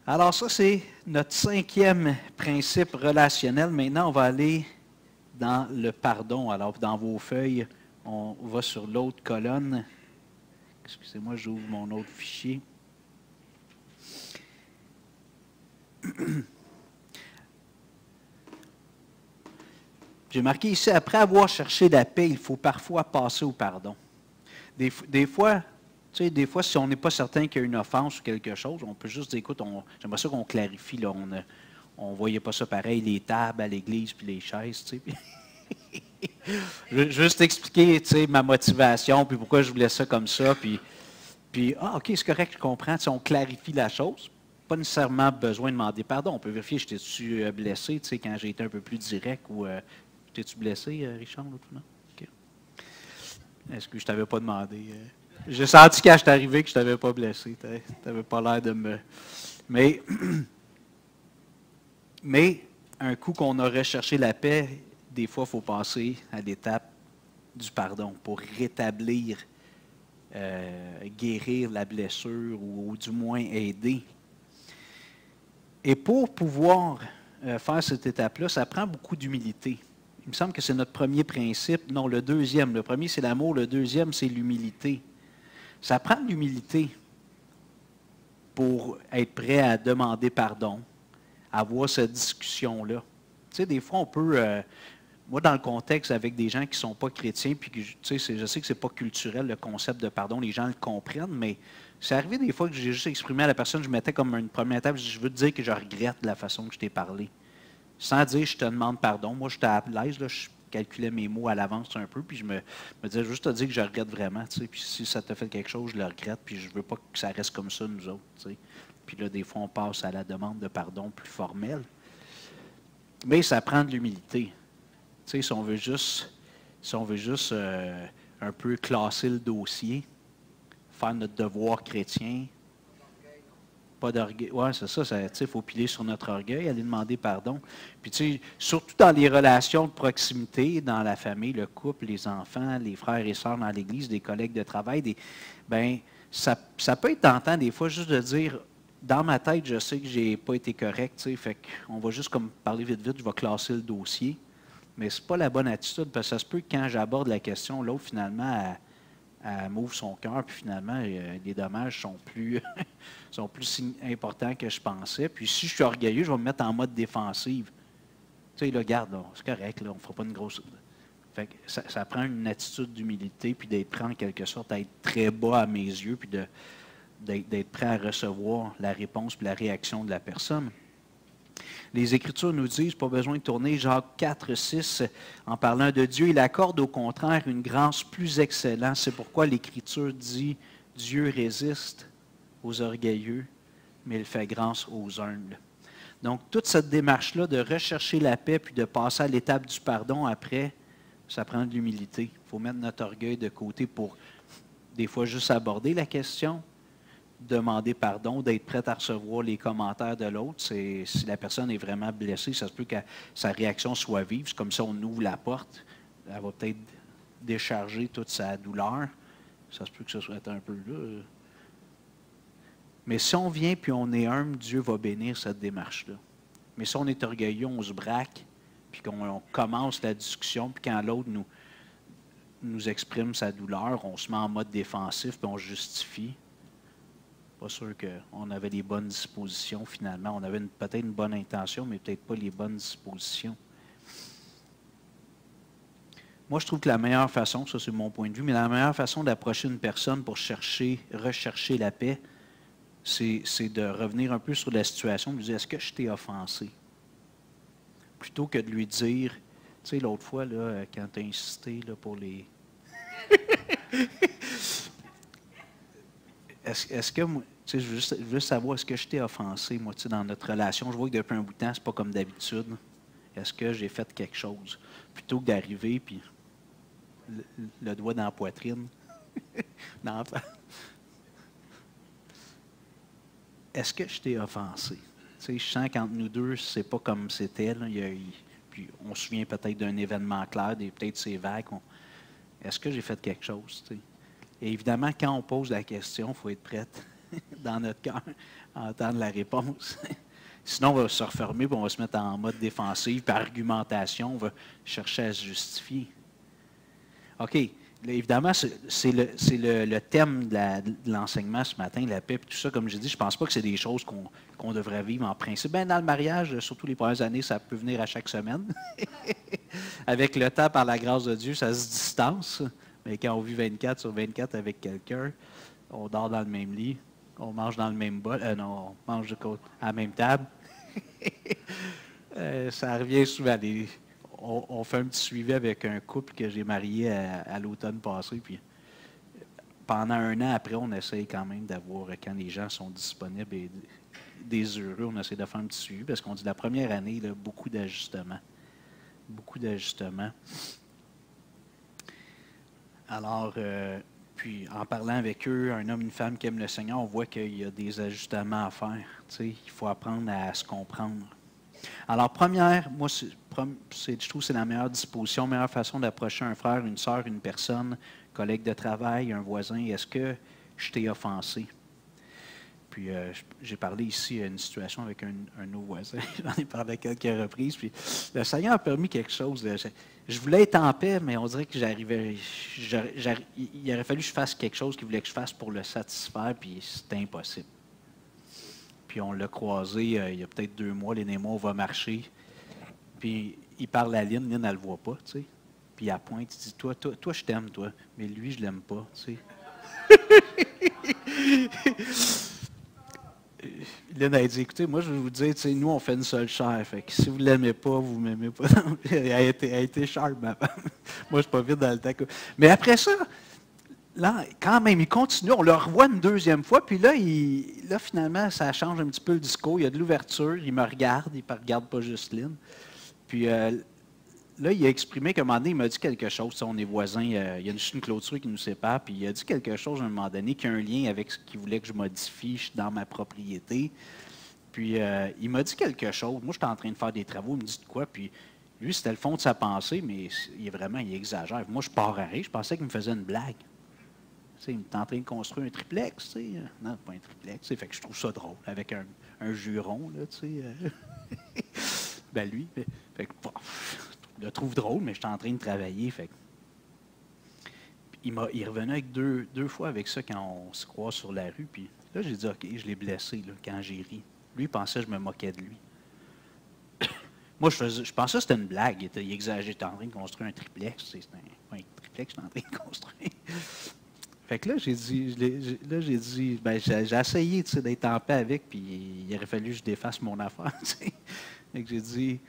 Alors ça, c'est notre 5e principe relationnel. Maintenant, on va aller dans le pardon. Alors, dans vos feuilles, on va sur l'autre colonne. Excusez-moi, j'ouvre mon autre fichier. J'ai marqué ici, après avoir cherché la paix, il faut parfois passer au pardon. Des fois, tu sais, des fois, si on n'est pas certain qu'il y a une offense ou quelque chose, on peut juste dire, écoute, j'aimerais ça qu'on clarifie, là, on ne voyait pas ça pareil, les tables à l'église puis les chaises, tu sais. Je veux juste expliquer, tu sais, ma motivation, puis pourquoi je voulais ça comme ça, puis OK, c'est correct, je comprends, tu sais, on clarifie la chose. Pas nécessairement besoin de demander pardon. On peut vérifier, j'étais-tu blessé, tu sais, quand j'ai été un peu plus direct, ou t'es-tu blessé, Richard, l'autre fois? OK. Est-ce que je t'avais pas demandé? J'ai senti quand je suis arrivé que je t'avais pas blessé. Tu n'avais pas l'air de me... Mais un coup qu'on aurait cherché la paix, des fois, il faut passer à l'étape du pardon pour rétablir, guérir la blessure ou du moins aider. Et pour pouvoir faire cette étape-là, ça prend beaucoup d'humilité. Il me semble que c'est notre premier principe. Non, le deuxième. Le premier, c'est l'amour. Le deuxième, c'est l'humilité. Ça prend de l'humilité pour être prêt à demander pardon, à avoir cette discussion-là. Tu sais, des fois, on peut... moi, dans le contexte avec des gens qui ne sont pas chrétiens, puis que, tu sais, je sais que ce n'est pas culturel, le concept de pardon, les gens le comprennent, mais c'est arrivé des fois que j'ai juste exprimé à la personne, je mettais comme une première étape, je veux te dire que je regrette la façon que je t'ai parlé. Sans dire je te demande pardon. Moi, j'étais à l'aise, là, je calculais mes mots à l'avance un peu, puis je me disais juste te dire que je regrette vraiment, tu sais, puis si ça te fait quelque chose, je le regrette, puis je ne veux pas que ça reste comme ça, nous autres, tu sais. Puis là, des fois, on passe à la demande de pardon plus formelle. Mais ça prend de l'humilité. Tu sais, si on veut juste un peu classer le dossier, faire notre devoir chrétien, pas d'orgueil. Oui, c'est ça, il faut piler sur notre orgueil, aller demander pardon. Puis, tu sais, surtout dans les relations de proximité, dans la famille, le couple, les enfants, les frères et sœurs dans l'Église, des collègues de travail, ça peut être tentant des fois juste de dire, dans ma tête, je sais que j'ai pas été correct, tu sais, fait qu'on va juste comme parler vite, je vais classer le dossier. Mais ce n'est pas la bonne attitude, parce que ça se peut que quand j'aborde la question, l'autre, finalement, elle m'ouvre son cœur, puis finalement, les dommages sont plus, sont plus importants que je pensais. Puis si je suis orgueilleux, je vais me mettre en mode défensive. Tu sais, là, regarde, c'est correct, là, on ne fera pas une grosse... Fait que ça prend une attitude d'humilité, puis d'être prêt en quelque sorte à être très bas à mes yeux, puis d'être prêt à recevoir la réponse puis la réaction de la personne. Les Écritures nous disent, pas besoin de tourner, Jacques 4, 6, en parlant de Dieu, il accorde au contraire une grâce plus excellente. C'est pourquoi l'Écriture dit, Dieu résiste aux orgueilleux, mais il fait grâce aux humbles. Donc, toute cette démarche-là de rechercher la paix puis de passer à l'étape du pardon après, ça prend de l'humilité. Il faut mettre notre orgueil de côté pour, des fois, juste aborder la question, demander pardon, d'être prête à recevoir les commentaires de l'autre. Si la personne est vraiment blessée, ça se peut que sa réaction soit vive. C'est comme ça, on ouvre la porte. Elle va peut-être décharger toute sa douleur. Ça se peut que ce soit un peu là. Mais si on vient puis on est humble, Dieu va bénir cette démarche-là. Mais si on est orgueilleux, on se braque, puis qu'on commence la discussion, puis quand l'autre nous exprime sa douleur, on se met en mode défensif, puis on justifie. Pas sûr qu'on avait les bonnes dispositions finalement. On avait peut-être une bonne intention, mais peut-être pas les bonnes dispositions. Moi, je trouve que la meilleure façon, ça c'est mon point de vue, mais la meilleure façon d'approcher une personne pour rechercher la paix, c'est de revenir un peu sur la situation, de lui dire, est-ce que je t'ai offensé? Plutôt que de lui dire, tu sais, l'autre fois, là, quand tu as insisté là, pour les... Est-ce que, moi, tu sais, je veux juste savoir, est-ce que je t'ai offensé, moi, tu sais, dans notre relation? Je vois que depuis un bout de temps, c'est pas comme d'habitude. Est-ce que j'ai fait quelque chose? Plutôt que d'arriver, puis le doigt dans la poitrine. Est-ce que je t'ai offensé? Tu sais, je sens qu'entre nous deux, c'est pas comme c'était. Là. Puis on se souvient peut-être d'un événement clair, peut-être c'est vague. Est-ce que j'ai fait quelque chose? Tu sais? Et évidemment, quand on pose la question, il faut être prête dans notre cœur à entendre la réponse. Sinon, on va se refermer, puis on va se mettre en mode défensif, par argumentation, on va chercher à se justifier. OK. Là, évidemment, c'est le thème de l'enseignement ce matin, la paix, puis tout ça. Comme je dis, je ne pense pas que c'est des choses qu'on devrait vivre en principe. Bien, dans le mariage, surtout les premières années, ça peut venir à chaque semaine. Avec le temps, par la grâce de Dieu, ça se distance. Mais quand on vit 24 sur 24 avec quelqu'un, on dort dans le même lit, on mange dans le même bol, non, on mange à la même table. Ça revient souvent. On fait un petit suivi avec un couple que j'ai marié à l'automne passé. Puis pendant un an après, on essaye quand même d'avoir, quand les gens sont disponibles et désireux, on essaie de faire un petit suivi parce qu'on dit la première année, là, beaucoup d'ajustements. Beaucoup d'ajustements. Alors, puis en parlant avec eux, un homme, une femme qui aiment le Seigneur, on voit qu'il y a des ajustements à faire. Tu sais, il faut apprendre à se comprendre. Alors, première, moi, je trouve que c'est la meilleure disposition, la meilleure façon d'approcher un frère, une sœur, une personne, collègue de travail, un voisin. Est-ce que je t'ai offensé? Puis, j'ai parlé ici d'une situation avec un de nos voisins. J'en ai parlé à quelques reprises. Puis, le Seigneur a permis quelque chose. Je voulais être en paix, mais on dirait que j'arrivais. Il aurait fallu que je fasse quelque chose qu'il voulait que je fasse pour le satisfaire, puis c'était impossible. Puis on l'a croisé il y a peut-être 2 mois, Lynn et moi, on va marcher. Puis il parle à Lynn, elle ne le voit pas, tu sais. Puis il pointe, il dit, toi, je t'aime, toi. Mais lui, je l'aime pas, tu sais. Lynn a dit, écoutez, moi, je vais vous dire, tu sais, nous, on fait une seule chair. Fait que si vous ne l'aimez pas, vous ne m'aimez pas. Elle a été sharp, ma femme. Moi, je ne suis pas vite dans le temps. Mais après ça, là, quand même, il continue. On le revoit une deuxième fois. Puis là, finalement, ça change un petit peu le discours. Il y a de l'ouverture. Il me regarde. Il ne regarde pas juste Lynn. Puis là, il a exprimé qu'à un moment donné, il m'a dit quelque chose. On est voisins. Il y a juste une clôture qui nous sépare. Puis il a dit quelque chose à un moment donné qui a un lien avec ce qu'il voulait que je modifie dans ma propriété. Puis il m'a dit quelque chose. Moi, j'étais en train de faire des travaux. Il me dit de quoi? Puis lui, c'était le fond de sa pensée, mais il exagère. Moi, je pars à rire. Je pensais qu'il me faisait une blague. sais, il est en train de construire un triplex. Tu sais. Non, pas un triplex. Fait que je trouve ça drôle, avec un juron. Là, tu sais. Ben lui, fait que, bon, je le trouve drôle, mais je suis en train de travailler. Fait que, il revenait avec deux fois avec ça quand on se croise sur la rue. Puis là, j'ai dit, OK, je l'ai blessé là, quand j'ai ri. Lui, il pensait que je me moquais de lui. Moi, je pensais que c'était une blague. Il exagérait. J'étais en train de construire un triplex. C'est pas un triplex que j'étais en train de construire. Fait que là, j'ai dit, ben, j'ai essayé d'être en paix avec, puis il aurait fallu que je défasse mon affaire. T'sais. Fait que j'ai dit,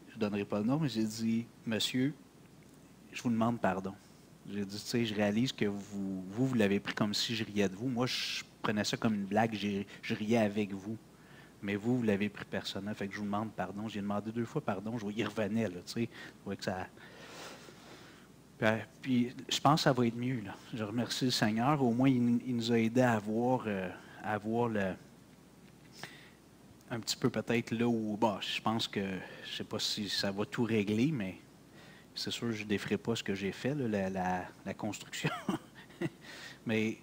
je ne donnerai pas le nom, mais j'ai dit, monsieur, je vous demande pardon. J'ai dit, tu sais, je réalise que vous l'avez pris comme si je riais de vous. Moi, je prenais ça comme une blague, je riais avec vous. Mais vous l'avez pris personnel. Fait que je vous demande pardon. J'ai demandé 2 fois pardon. Je vois, il revenait, là, tu sais. Je vois que ça. Puis, je pense que ça va être mieux, là. Je remercie le Seigneur. Au moins, il nous a aidés à voir un petit peu peut-être là où, je pense que, je ne sais pas si ça va tout régler, mais c'est sûr que je ne déferai pas ce que j'ai fait, là, la construction. Mais,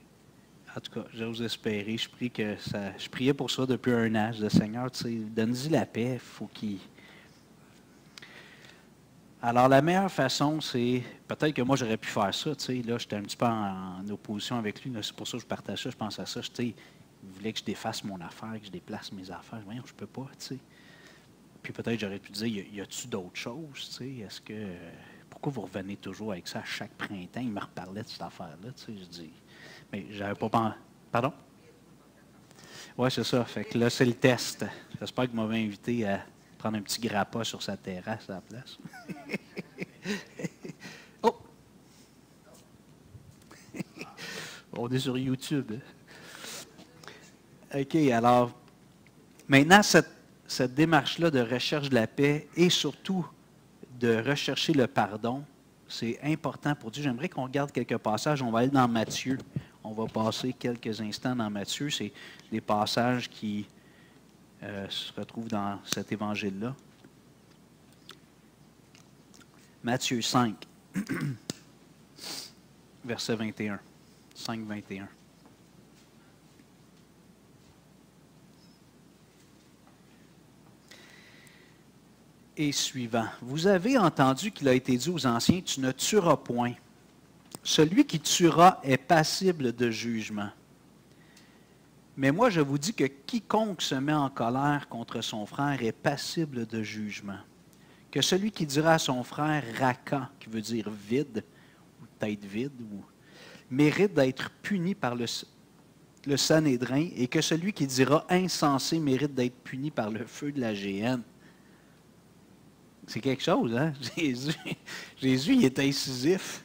en tout cas, j'ose espérer. Je priais pour ça depuis 1 an. Je disais, Seigneur, tu sais, donne-y la paix. Il faut qu'il. Alors, la meilleure façon, c'est, peut-être que moi, j'aurais pu faire ça, tu sais, là, j'étais un petit peu en opposition avec lui, c'est pour ça que je partage ça, je pense à ça, tu sais, il voulait que je défasse mon affaire, que je déplace mes affaires, voyons, je peux pas, tu sais. Puis peut-être j'aurais pu dire, y a-tu d'autres choses, tu sais, est-ce que, pourquoi vous revenez toujours avec ça à chaque printemps, il me reparlait de cette affaire-là, tu sais, je dis, mais j'avais pas pensé, pardon? Oui, c'est ça, fait que là, c'est le test, j'espère que vous m'avez invité à prendre un petit grappa sur sa terrasse à la place. Oh! On est sur YouTube. OK, alors, maintenant, cette démarche-là de recherche de la paix et surtout de rechercher le pardon, c'est important pour Dieu. J'aimerais qu'on regarde quelques passages. On va aller dans Matthieu. On va passer quelques instants dans Matthieu. C'est des passages qui se retrouvent dans cet évangile-là. Matthieu 5, verset 21. 5, 21. Et suivant. Vous avez entendu qu'il a été dit aux anciens, tu ne tueras point. Celui qui tuera est passible de jugement. Mais moi, je vous dis que quiconque se met en colère contre son frère est passible de jugement. Que celui qui dira à son frère raka, qui veut dire vide, ou tête vide, mérite d'être puni par le Sanhédrin, et que celui qui dira insensé mérite d'être puni par le feu de la géhenne. C'est quelque chose, hein? Jésus, il est incisif.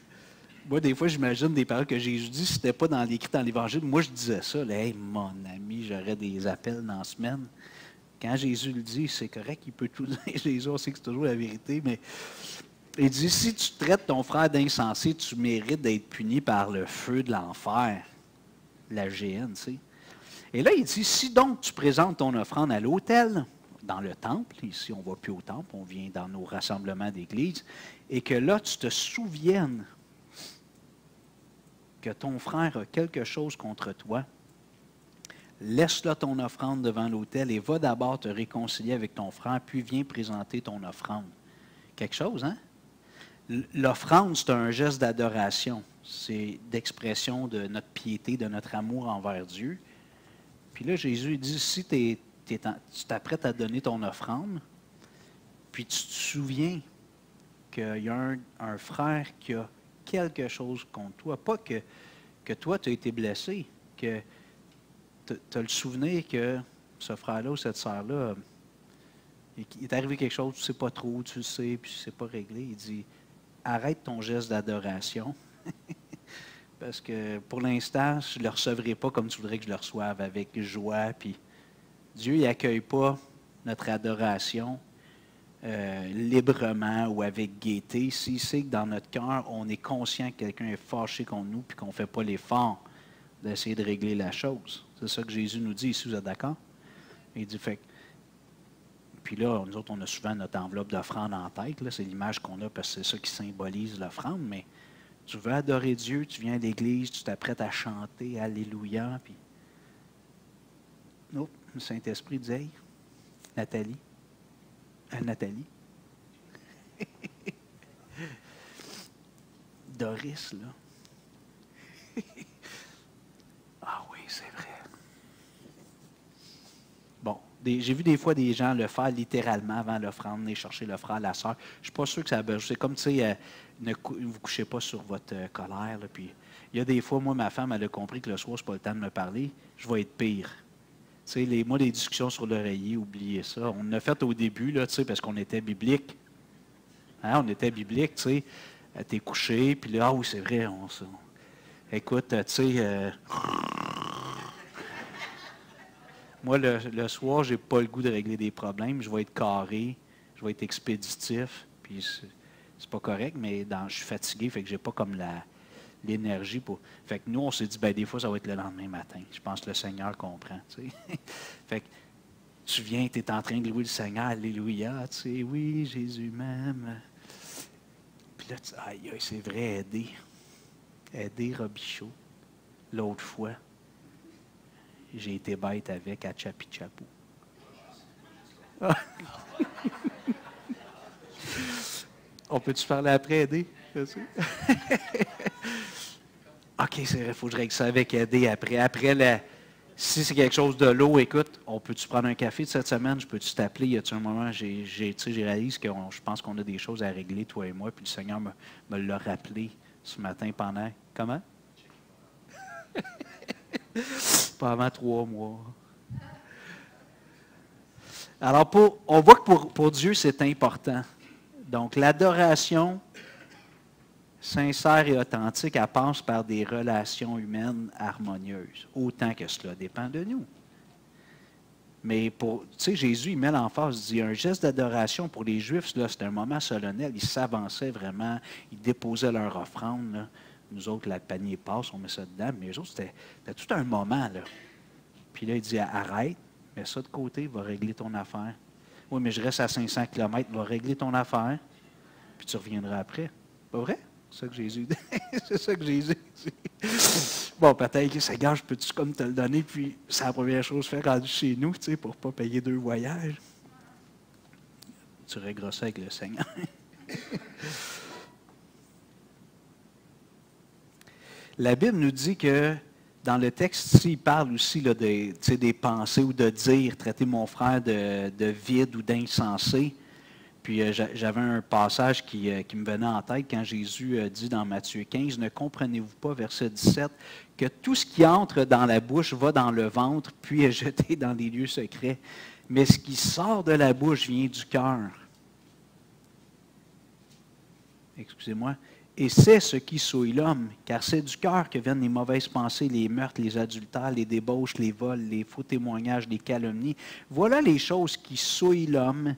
Moi, des fois, j'imagine des paroles que Jésus dit, si ce n'était pas écrit dans l'Évangile, moi, je disais ça. Là, hey, mon ami, j'aurais des appels dans la semaine. Quand Jésus le dit, c'est correct, il peut tout dire. Jésus, on sait que c'est toujours la vérité, mais il dit, si tu traites ton frère d'insensé, tu mérites d'être puni par le feu de l'enfer, la géhenne, tu sais. Et là, il dit, si donc tu présentes ton offrande à l'autel, dans le temple, ici on ne va plus au temple, on vient dans nos rassemblements d'église, et que là tu te souviennes que ton frère a quelque chose contre toi, laisse-là ton offrande devant l'autel et va d'abord te réconcilier avec ton frère, puis viens présenter ton offrande. Quelque chose, hein? L'offrande, c'est un geste d'adoration, c'est d'expression de notre piété, de notre amour envers Dieu. Puis là, Jésus dit, si tu t'apprêtes à donner ton offrande, puis tu te souviens qu'il y a un frère qui a quelque chose contre toi, pas que toi, tu as été blessé, que tu as le souvenir que ce frère-là ou cette sœur-là, il est arrivé quelque chose, tu ne sais pas trop, tu le sais, puis c'est pas réglé. Il dit, arrête ton geste d'adoration, parce que pour l'instant, je ne le recevrai pas comme tu voudrais que je le reçoive, avec joie, puis Dieu n'accueille pas notre adoration librement ou avec gaieté. S'il sait que dans notre cœur, on est conscient que quelqu'un est fâché contre nous et qu'on ne fait pas l'effort d'essayer de régler la chose. C'est ça que Jésus nous dit ici, vous êtes d'accord? Il dit, puis là, nous autres, on a souvent notre enveloppe d'offrande en tête. C'est l'image qu'on a parce que c'est ça qui symbolise l'offrande, mais Tu veux adorer Dieu, tu viens à l'Église, tu t'apprêtes à chanter Alléluia, puis non, le Saint-Esprit dit, hey, Nathalie, Nathalie, Doris, là. Ah oui, c'est vrai. Bon, j'ai vu des fois des gens le faire littéralement avant l'offrande, venir chercher le frère, la sœur. Je ne suis pas sûr que ça a besoin. C'est comme, tu sais, ne vous couchez pas sur votre colère. Là, puis, il y a des fois, moi, ma femme, elle a compris que le soir, ce n'est pas le temps de me parler. Je vais être pire. Tu sais, moi, les discussions sur l'oreiller, oubliez ça. On en a fait au début, là, tu sais, parce qu'on était biblique. Hein, on était biblique, tu sais. T'es couché, puis là, ah oui, c'est vrai, écoute, tu sais, moi, le soir, j'ai pas le goût de régler des problèmes. Je vais être carré, je vais être expéditif, puis c'est pas correct, mais je suis fatigué, fait que j'ai pas comme l'énergie pour. Fait que nous, on s'est dit, ben des fois, ça va être le lendemain matin. Je pense que le Seigneur comprend, tu sais. Fait que tu viens, tu es en train de louer le Seigneur, Alléluia, tu sais, oui, Jésus m'aime. Puis là, tu dis, aïe, c'est vrai, aider Robichaud. L'autre fois, j'ai été bête avec à Chapichapou. On peut-tu parler après, aider? OK, c'est vrai, il faut que je règle ça avec aider après. Après, si c'est quelque chose de lourd, écoute, on peut-tu prendre un café de cette semaine? Je peux-tu t'appeler? Y a-t-il un moment, j'ai réalisé que je pense qu'on a des choses à régler, toi et moi, puis le Seigneur me l'a rappelé ce matin pendant. Comment? Pendant 3 mois. Alors, on voit que pour Dieu, c'est important. Donc, l'adoration sincère et authentique, elle passe par des relations humaines harmonieuses, autant que cela dépend de nous. Mais tu sais, Jésus, il met l'emphase, il dit, un geste d'adoration pour les Juifs, là, c'était un moment solennel, ils s'avançaient vraiment, ils déposaient leur offrande, là. Nous autres, le panier passe, on met ça dedans, mais eux autres, c'était tout un moment, là. Puis là, il dit, arrête, mets ça de côté, va régler ton affaire. Oui, mais je reste à 500 km, va régler ton affaire, puis tu reviendras après. Pas vrai? C'est ça que Jésus dit. C'est ça que Jésus dit. Bon, peut-être, Seigneur, je peux-tu comme te le donner, puis c'est la première chose faire rendu chez nous, tu sais, pour ne pas payer 2 voyages. Tu régleras ça avec le Seigneur. La Bible nous dit que dans le texte ici, il parle aussi là, des pensées ou de dire, traiter mon frère de vide ou d'insensé. Puis j'avais un passage qui me venait en tête quand Jésus dit dans Matthieu 15, « Ne comprenez-vous pas, verset 17, que tout ce qui entre dans la bouche va dans le ventre, puis est jeté dans les lieux secrets. Mais ce qui sort de la bouche vient du cœur. » Excusez-moi. « Et c'est ce qui souille l'homme, car c'est du cœur que viennent les mauvaises pensées, les meurtres, les adultères, les débauches, les vols, les faux témoignages, les calomnies. Voilà les choses qui souillent l'homme.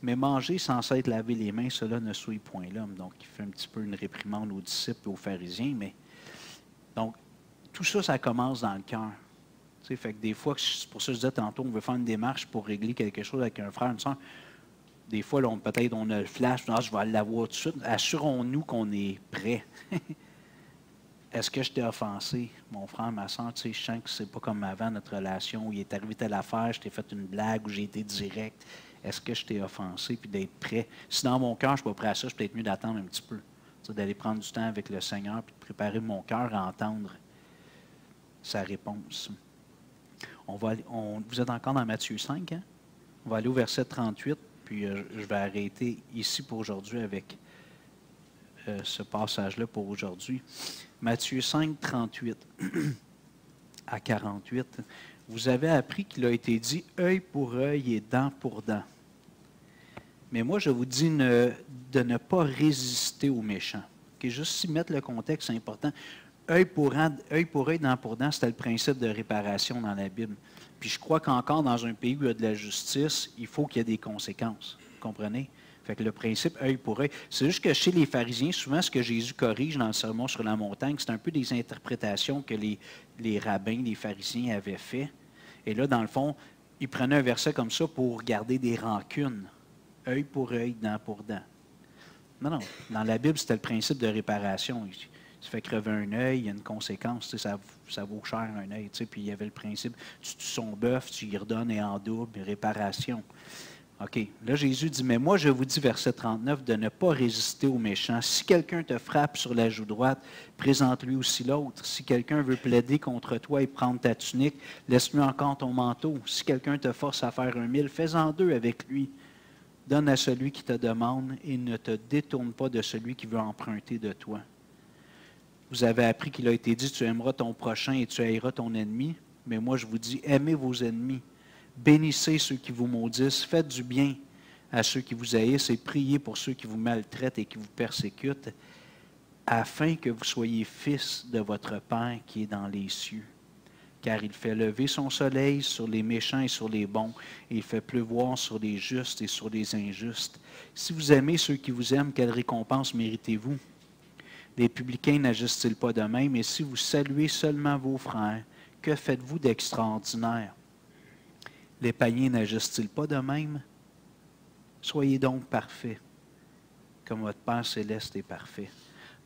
Mais manger sans s'être lavé les mains, cela ne souille point l'homme. » Donc, il fait un petit peu une réprimande aux disciples et aux pharisiens. Mais donc, tout ça, ça commence dans le cœur. Tu sais, fait que des fois, c'est pour ça que je disais tantôt, on veut faire une démarche pour régler quelque chose avec un frère, une soeur. Des fois, peut-être on a le flash, je vais l'avoir tout de suite. Assurons-nous qu'on est prêt. Est-ce que je t'ai offensé, mon frère, ma soeur? Tu sais, je sens que c'est pas comme avant notre relation où il est arrivé telle affaire, je t'ai fait une blague ou j'ai été direct. Est-ce que je t'ai offensé, puis d'être prêt? Si dans mon cœur, je ne suis pas prêt à ça, c'est peut-être mieux d'attendre un petit peu. D'aller prendre du temps avec le Seigneur, puis de préparer mon cœur à entendre sa réponse. Vous êtes encore dans Matthieu 5, hein? On va aller au verset 38, puis je vais arrêter ici pour aujourd'hui avec ce passage-là pour aujourd'hui. Matthieu 5, 38 à 48. Vous avez appris qu'il a été dit œil pour œil et dent pour dent. Mais moi, je vous dis de ne pas résister aux méchants. Okay, juste s'y mettre le contexte, c'est important. Œil pour œil, dent pour dent, c'était le principe de réparation dans la Bible. Puis je crois qu'encore dans un pays où il y a de la justice, il faut qu'il y ait des conséquences. Vous comprenez? Fait que le principe œil pour œil. C'est juste que chez les pharisiens, souvent ce que Jésus corrige dans le sermon sur la montagne, c'est un peu des interprétations que les rabbins, les pharisiens avaient fait. Et là, dans le fond, ils prenaient un verset comme ça pour garder des rancunes. Œil pour œil, dent pour dent. Non. Dans la Bible, c'était le principe de réparation. se fait crever un œil, il y a une conséquence, ça vaut cher un œil. Puis il y avait le principe, tu tues son bœuf, tu y redonnes et en double, réparation. OK. Là, Jésus dit, mais moi, je vous dis, verset 39, de ne pas résister aux méchants. Si quelqu'un te frappe sur la joue droite, présente-lui aussi l'autre. Si quelqu'un veut plaider contre toi et prendre ta tunique, laisse-lui encore ton manteau. Si quelqu'un te force à faire 1 000, fais-en 2 avec lui. Donne à celui qui te demande et ne te détourne pas de celui qui veut emprunter de toi. Vous avez appris qu'il a été dit, tu aimeras ton prochain et tu haïras ton ennemi. Mais moi, je vous dis, aimez vos ennemis. Bénissez ceux qui vous maudissent, faites du bien à ceux qui vous haïssent et priez pour ceux qui vous maltraitent et qui vous persécutent, afin que vous soyez fils de votre Père qui est dans les cieux. Car il fait lever son soleil sur les méchants et sur les bons, et il fait pleuvoir sur les justes et sur les injustes. Si vous aimez ceux qui vous aiment, quelle récompense méritez-vous? Les publicains n'agissent-ils pas de même? Et si vous saluez seulement vos frères, que faites-vous d'extraordinaire? Les païens n'agissent-ils pas de même? Soyez donc parfaits, comme votre Père céleste est parfait.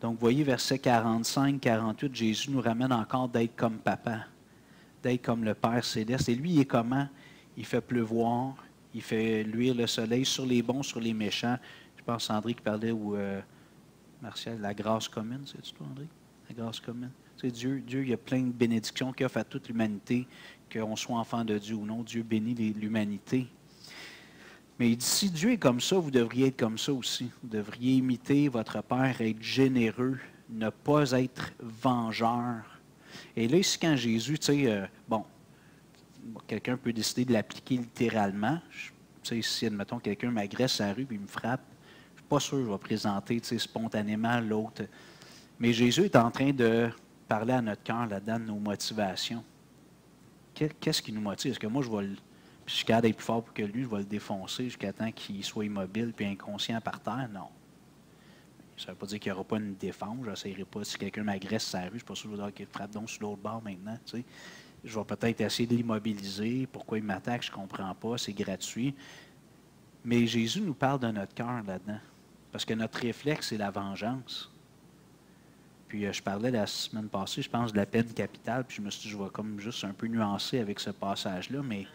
Donc, vous voyez, versets 45, 48, Jésus nous ramène encore d'être comme papa, d'être comme le Père céleste. Et lui, il est comment? Il fait pleuvoir, il fait luire le soleil sur les bons, sur les méchants. Je pense André qui parlait, ou Martial, la grâce commune, c'est-tu toi, André? La grâce commune. Tu sais, Dieu, il y a plein de bénédictions qu'il offre à toute l'humanité, qu'on soit enfant de Dieu ou non. Dieu bénit l'humanité. Mais il dit, si Dieu est comme ça, vous devriez être comme ça aussi. Vous devriez imiter votre Père, être généreux, ne pas être vengeur. Et là, ici, quand Jésus, tu sais, quelqu'un peut décider de l'appliquer littéralement. Tu sais, si, admettons, quelqu'un m'agresse à la rue et il me frappe, je ne suis pas sûr que je vais présenter, tu sais, spontanément l'autre. Mais Jésus est en train de parler à notre cœur là-dedans de nos motivations. Qu'est-ce qui nous motive? Est-ce que moi, je vais je suis capable d'être plus fort que lui, je vais le défoncer jusqu'à temps qu'il soit immobile et inconscient par terre? Non. Ça ne veut pas dire qu'il n'y aura pas une défense. Je n'essaierai pas, si quelqu'un m'agresse sur la rue, je ne suis pas sûr que je vais dire qu'il frappe donc sur l'autre bord maintenant. Tu sais. Je vais peut-être essayer de l'immobiliser. Pourquoi il m'attaque, je ne comprends pas, c'est gratuit. Mais Jésus nous parle de notre cœur là-dedans. Parce que notre réflexe, c'est la vengeance. Puis je parlais la semaine passée, je pense, de la peine capitale, puis je me suis dit, je vais comme juste un peu nuancer avec ce passage-là, mais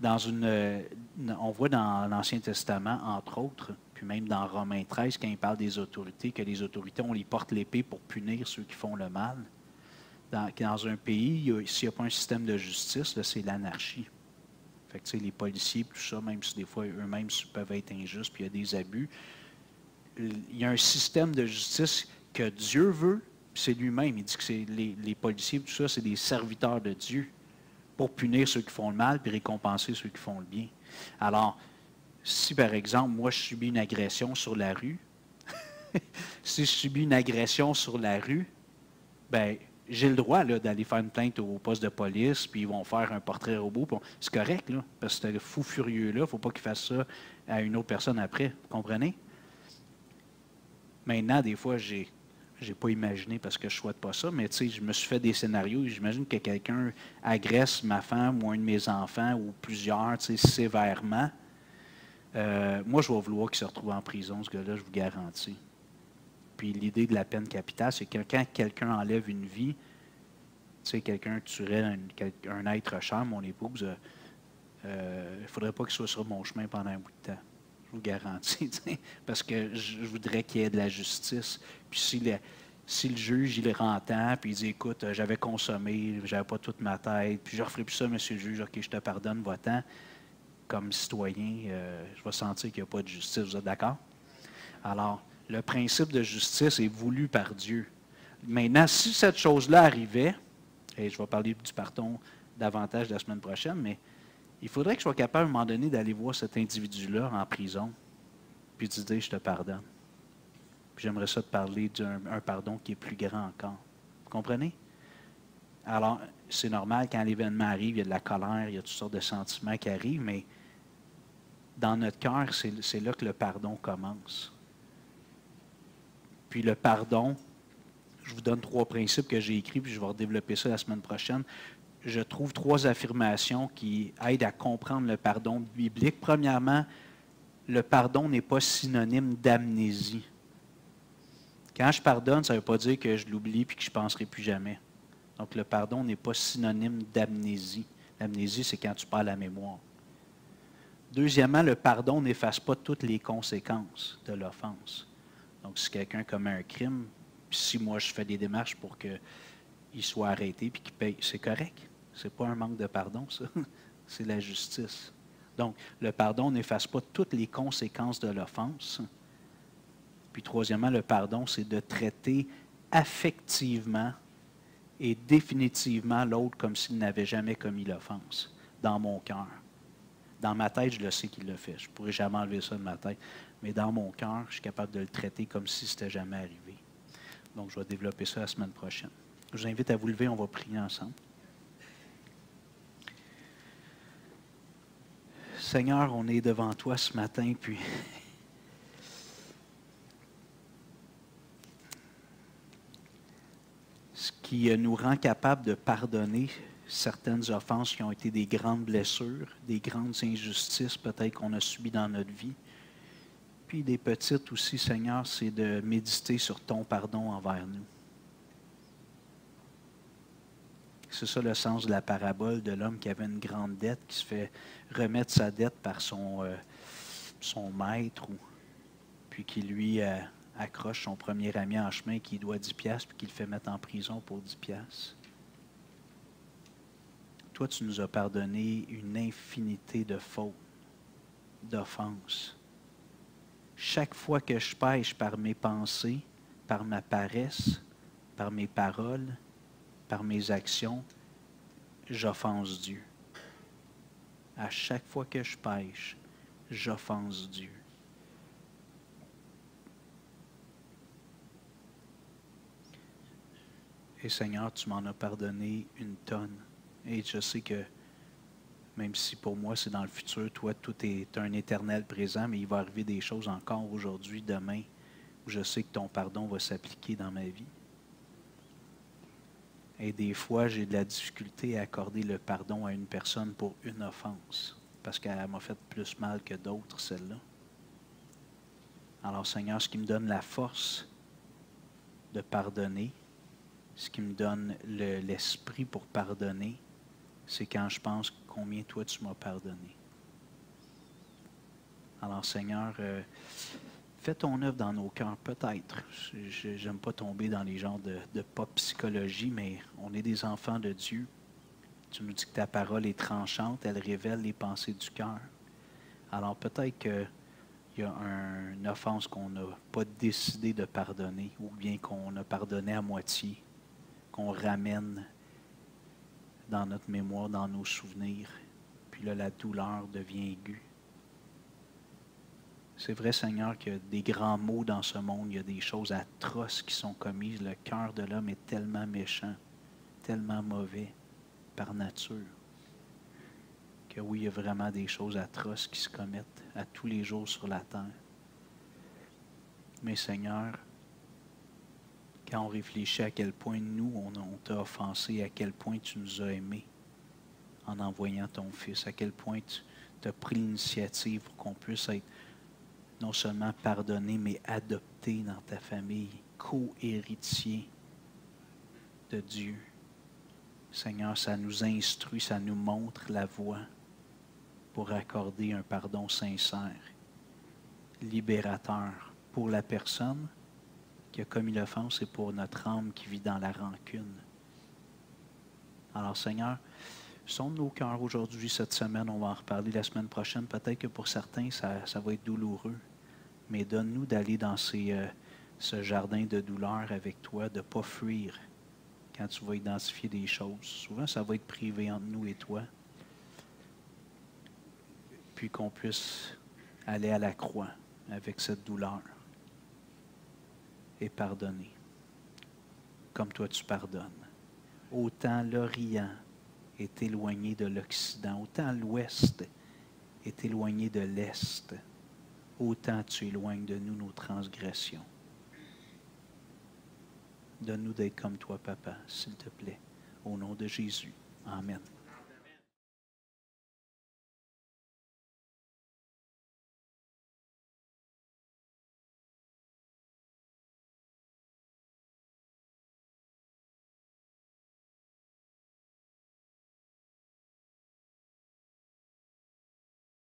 on voit dans l'Ancien Testament, entre autres, puis même dans Romains 13, quand il parle des autorités, que les autorités, on les porte l'épée pour punir ceux qui font le mal. Dans un pays, s'il n'y a pas un système de justice, là, c'est l'anarchie. Fait que, tu sais, les policiers, tout ça, même si des fois eux-mêmes peuvent être injustes, puis il y a des abus, il y a un système de justice que Dieu veut, puis c'est lui-même. Il dit que c'est les policiers, tout ça, c'est des serviteurs de Dieu pour punir ceux qui font le mal puis récompenser ceux qui font le bien. Alors, si par exemple, moi, je subis une agression sur la rue, si je subis une agression sur la rue, ben j'ai le droit d'aller faire une plainte au poste de police, puis ils vont faire un portrait robot. C'est correct, là, parce que ce fou furieux-là, il ne faut pas qu'il fasse ça à une autre personne après. Vous comprenez? Maintenant, des fois, j'ai pas imaginé parce que je ne souhaite pas ça, mais je me suis fait des scénarios. J'imagine que quelqu'un agresse ma femme ou un de mes enfants ou plusieurs sévèrement. Moi, je vais vouloir qu'il se retrouve en prison, ce gars-là, je vous garantis. Puis l'idée de la peine capitale, c'est que quand quelqu'un enlève une vie, quelqu'un tuerait un être cher, mon épouse, il ne faudrait pas qu'il soit sur mon chemin pendant un bout de temps. Je vous garantis, parce que je voudrais qu'il y ait de la justice. Puis si le juge, il est rentant, puis il dit, écoute, j'avais consommé, j'avais pas toute ma tête, puis je ne referai plus ça, monsieur le juge, OK, je te pardonne, va-t'en. Comme citoyen, je vais sentir qu'il n'y a pas de justice. Vous êtes d'accord? Alors, le principe de justice est voulu par Dieu. Maintenant, si cette chose-là arrivait, et je vais parler du pardon davantage la semaine prochaine, mais il faudrait que je sois capable, à un moment donné, d'aller voir cet individu-là en prison, puis de dire, je te pardonne. Puis j'aimerais ça te parler d'un pardon qui est plus grand encore. Vous comprenez? Alors, c'est normal, quand l'événement arrive, il y a de la colère, il y a toutes sortes de sentiments qui arrivent, mais dans notre cœur, c'est là que le pardon commence. Puis le pardon, je vous donne 3 principes que j'ai écrits, puis je vais redévelopper ça la semaine prochaine. Je trouve 3 affirmations qui aident à comprendre le pardon biblique. Premièrement, le pardon n'est pas synonyme d'amnésie. Quand je pardonne, ça ne veut pas dire que je l'oublie et que je ne penserai plus jamais. Donc, le pardon n'est pas synonyme d'amnésie. L'amnésie, c'est quand tu perds la mémoire. Deuxièmement, le pardon n'efface pas toutes les conséquences de l'offense. Donc, si quelqu'un commet un crime, si moi je fais des démarches pour qu'il soit arrêté et qu'il paye, c'est correct. Ce n'est pas un manque de pardon, ça. C'est la justice. Donc, le pardon n'efface pas toutes les conséquences de l'offense. Puis, troisièmement, le pardon, c'est de traiter affectivement et définitivement l'autre comme s'il n'avait jamais commis l'offense, dans mon cœur. Dans ma tête, je le sais qu'il le fait. Je ne pourrais jamais enlever ça de ma tête. Mais dans mon cœur, je suis capable de le traiter comme si ce n'était jamais arrivé. Donc, je vais développer ça la semaine prochaine. Je vous invite à vous lever, on va prier ensemble. Seigneur, on est devant toi ce matin, puis ce qui nous rend capable de pardonner certaines offenses qui ont été des grandes blessures, des grandes injustices peut-être qu'on a subies dans notre vie. Puis des petites aussi, Seigneur, c'est de méditer sur ton pardon envers nous. C'est ça le sens de la parabole de l'homme qui avait une grande dette, qui se fait remettre sa dette par son maître, puis qui lui accroche son premier ami en chemin qui doit 10 piastres, puis qui le fait mettre en prison pour 10 piastres. Toi, tu nous as pardonné une infinité de fautes, d'offenses. Chaque fois que je pêche par mes pensées, par ma paresse, par mes paroles, par mes actions, j'offense Dieu. À chaque fois que je pêche, j'offense Dieu. Et Seigneur, tu m'en as pardonné une tonne. Et je sais que, même si pour moi c'est dans le futur, toi, tout est un éternel présent, mais il va arriver des choses encore aujourd'hui, demain, où je sais que ton pardon va s'appliquer dans ma vie. Et des fois, j'ai de la difficulté à accorder le pardon à une personne pour une offense, parce qu'elle m'a fait plus mal que d'autres, celle-là. Alors, Seigneur, ce qui me donne la force de pardonner, ce qui me donne l'esprit pour pardonner, c'est quand je pense combien toi tu m'as pardonné. Alors, Seigneur, fais ton œuvre dans nos cœurs, peut-être. Je n'aime pas tomber dans les genres de pop psychologie, mais on est des enfants de Dieu. Tu nous dis que ta parole est tranchante, elle révèle les pensées du cœur. Alors peut-être qu'il y a une offense qu'on n'a pas décidé de pardonner, ou bien qu'on a pardonné à moitié, qu'on ramène dans notre mémoire, dans nos souvenirs. Puis là, la douleur devient aiguë. C'est vrai, Seigneur, qu'il y a des grands maux dans ce monde, il y a des choses atroces qui sont commises. Le cœur de l'homme est tellement méchant, tellement mauvais par nature, que oui, il y a vraiment des choses atroces qui se commettent à tous les jours sur la terre. Mais Seigneur, quand on réfléchit à quel point nous, on t'a offensé, à quel point tu nous as aimés en envoyant ton Fils, à quel point tu as pris l'initiative pour qu'on puisse être non seulement pardonné, mais adopté dans ta famille, co-héritier de Dieu. Seigneur, ça nous instruit, ça nous montre la voie pour accorder un pardon sincère, libérateur pour la personne qui a commis l'offense et pour notre âme qui vit dans la rancune. Alors, Seigneur, sonde nos cœurs aujourd'hui, cette semaine, on va en reparler la semaine prochaine. Peut-être que pour certains, ça va être douloureux. Mais donne-nous d'aller dans ce jardin de douleur avec toi, de ne pas fuir quand tu vas identifier des choses. Souvent, ça va être privé entre nous et toi. Puis qu'on puisse aller à la croix avec cette douleur et pardonner, comme toi tu pardonnes. Autant l'Orient est éloigné de l'Occident, autant l'Ouest est éloigné de l'Est, autant tu éloignes de nous nos transgressions. Donne-nous d'être comme toi, Papa, s'il te plaît. Au nom de Jésus. Amen.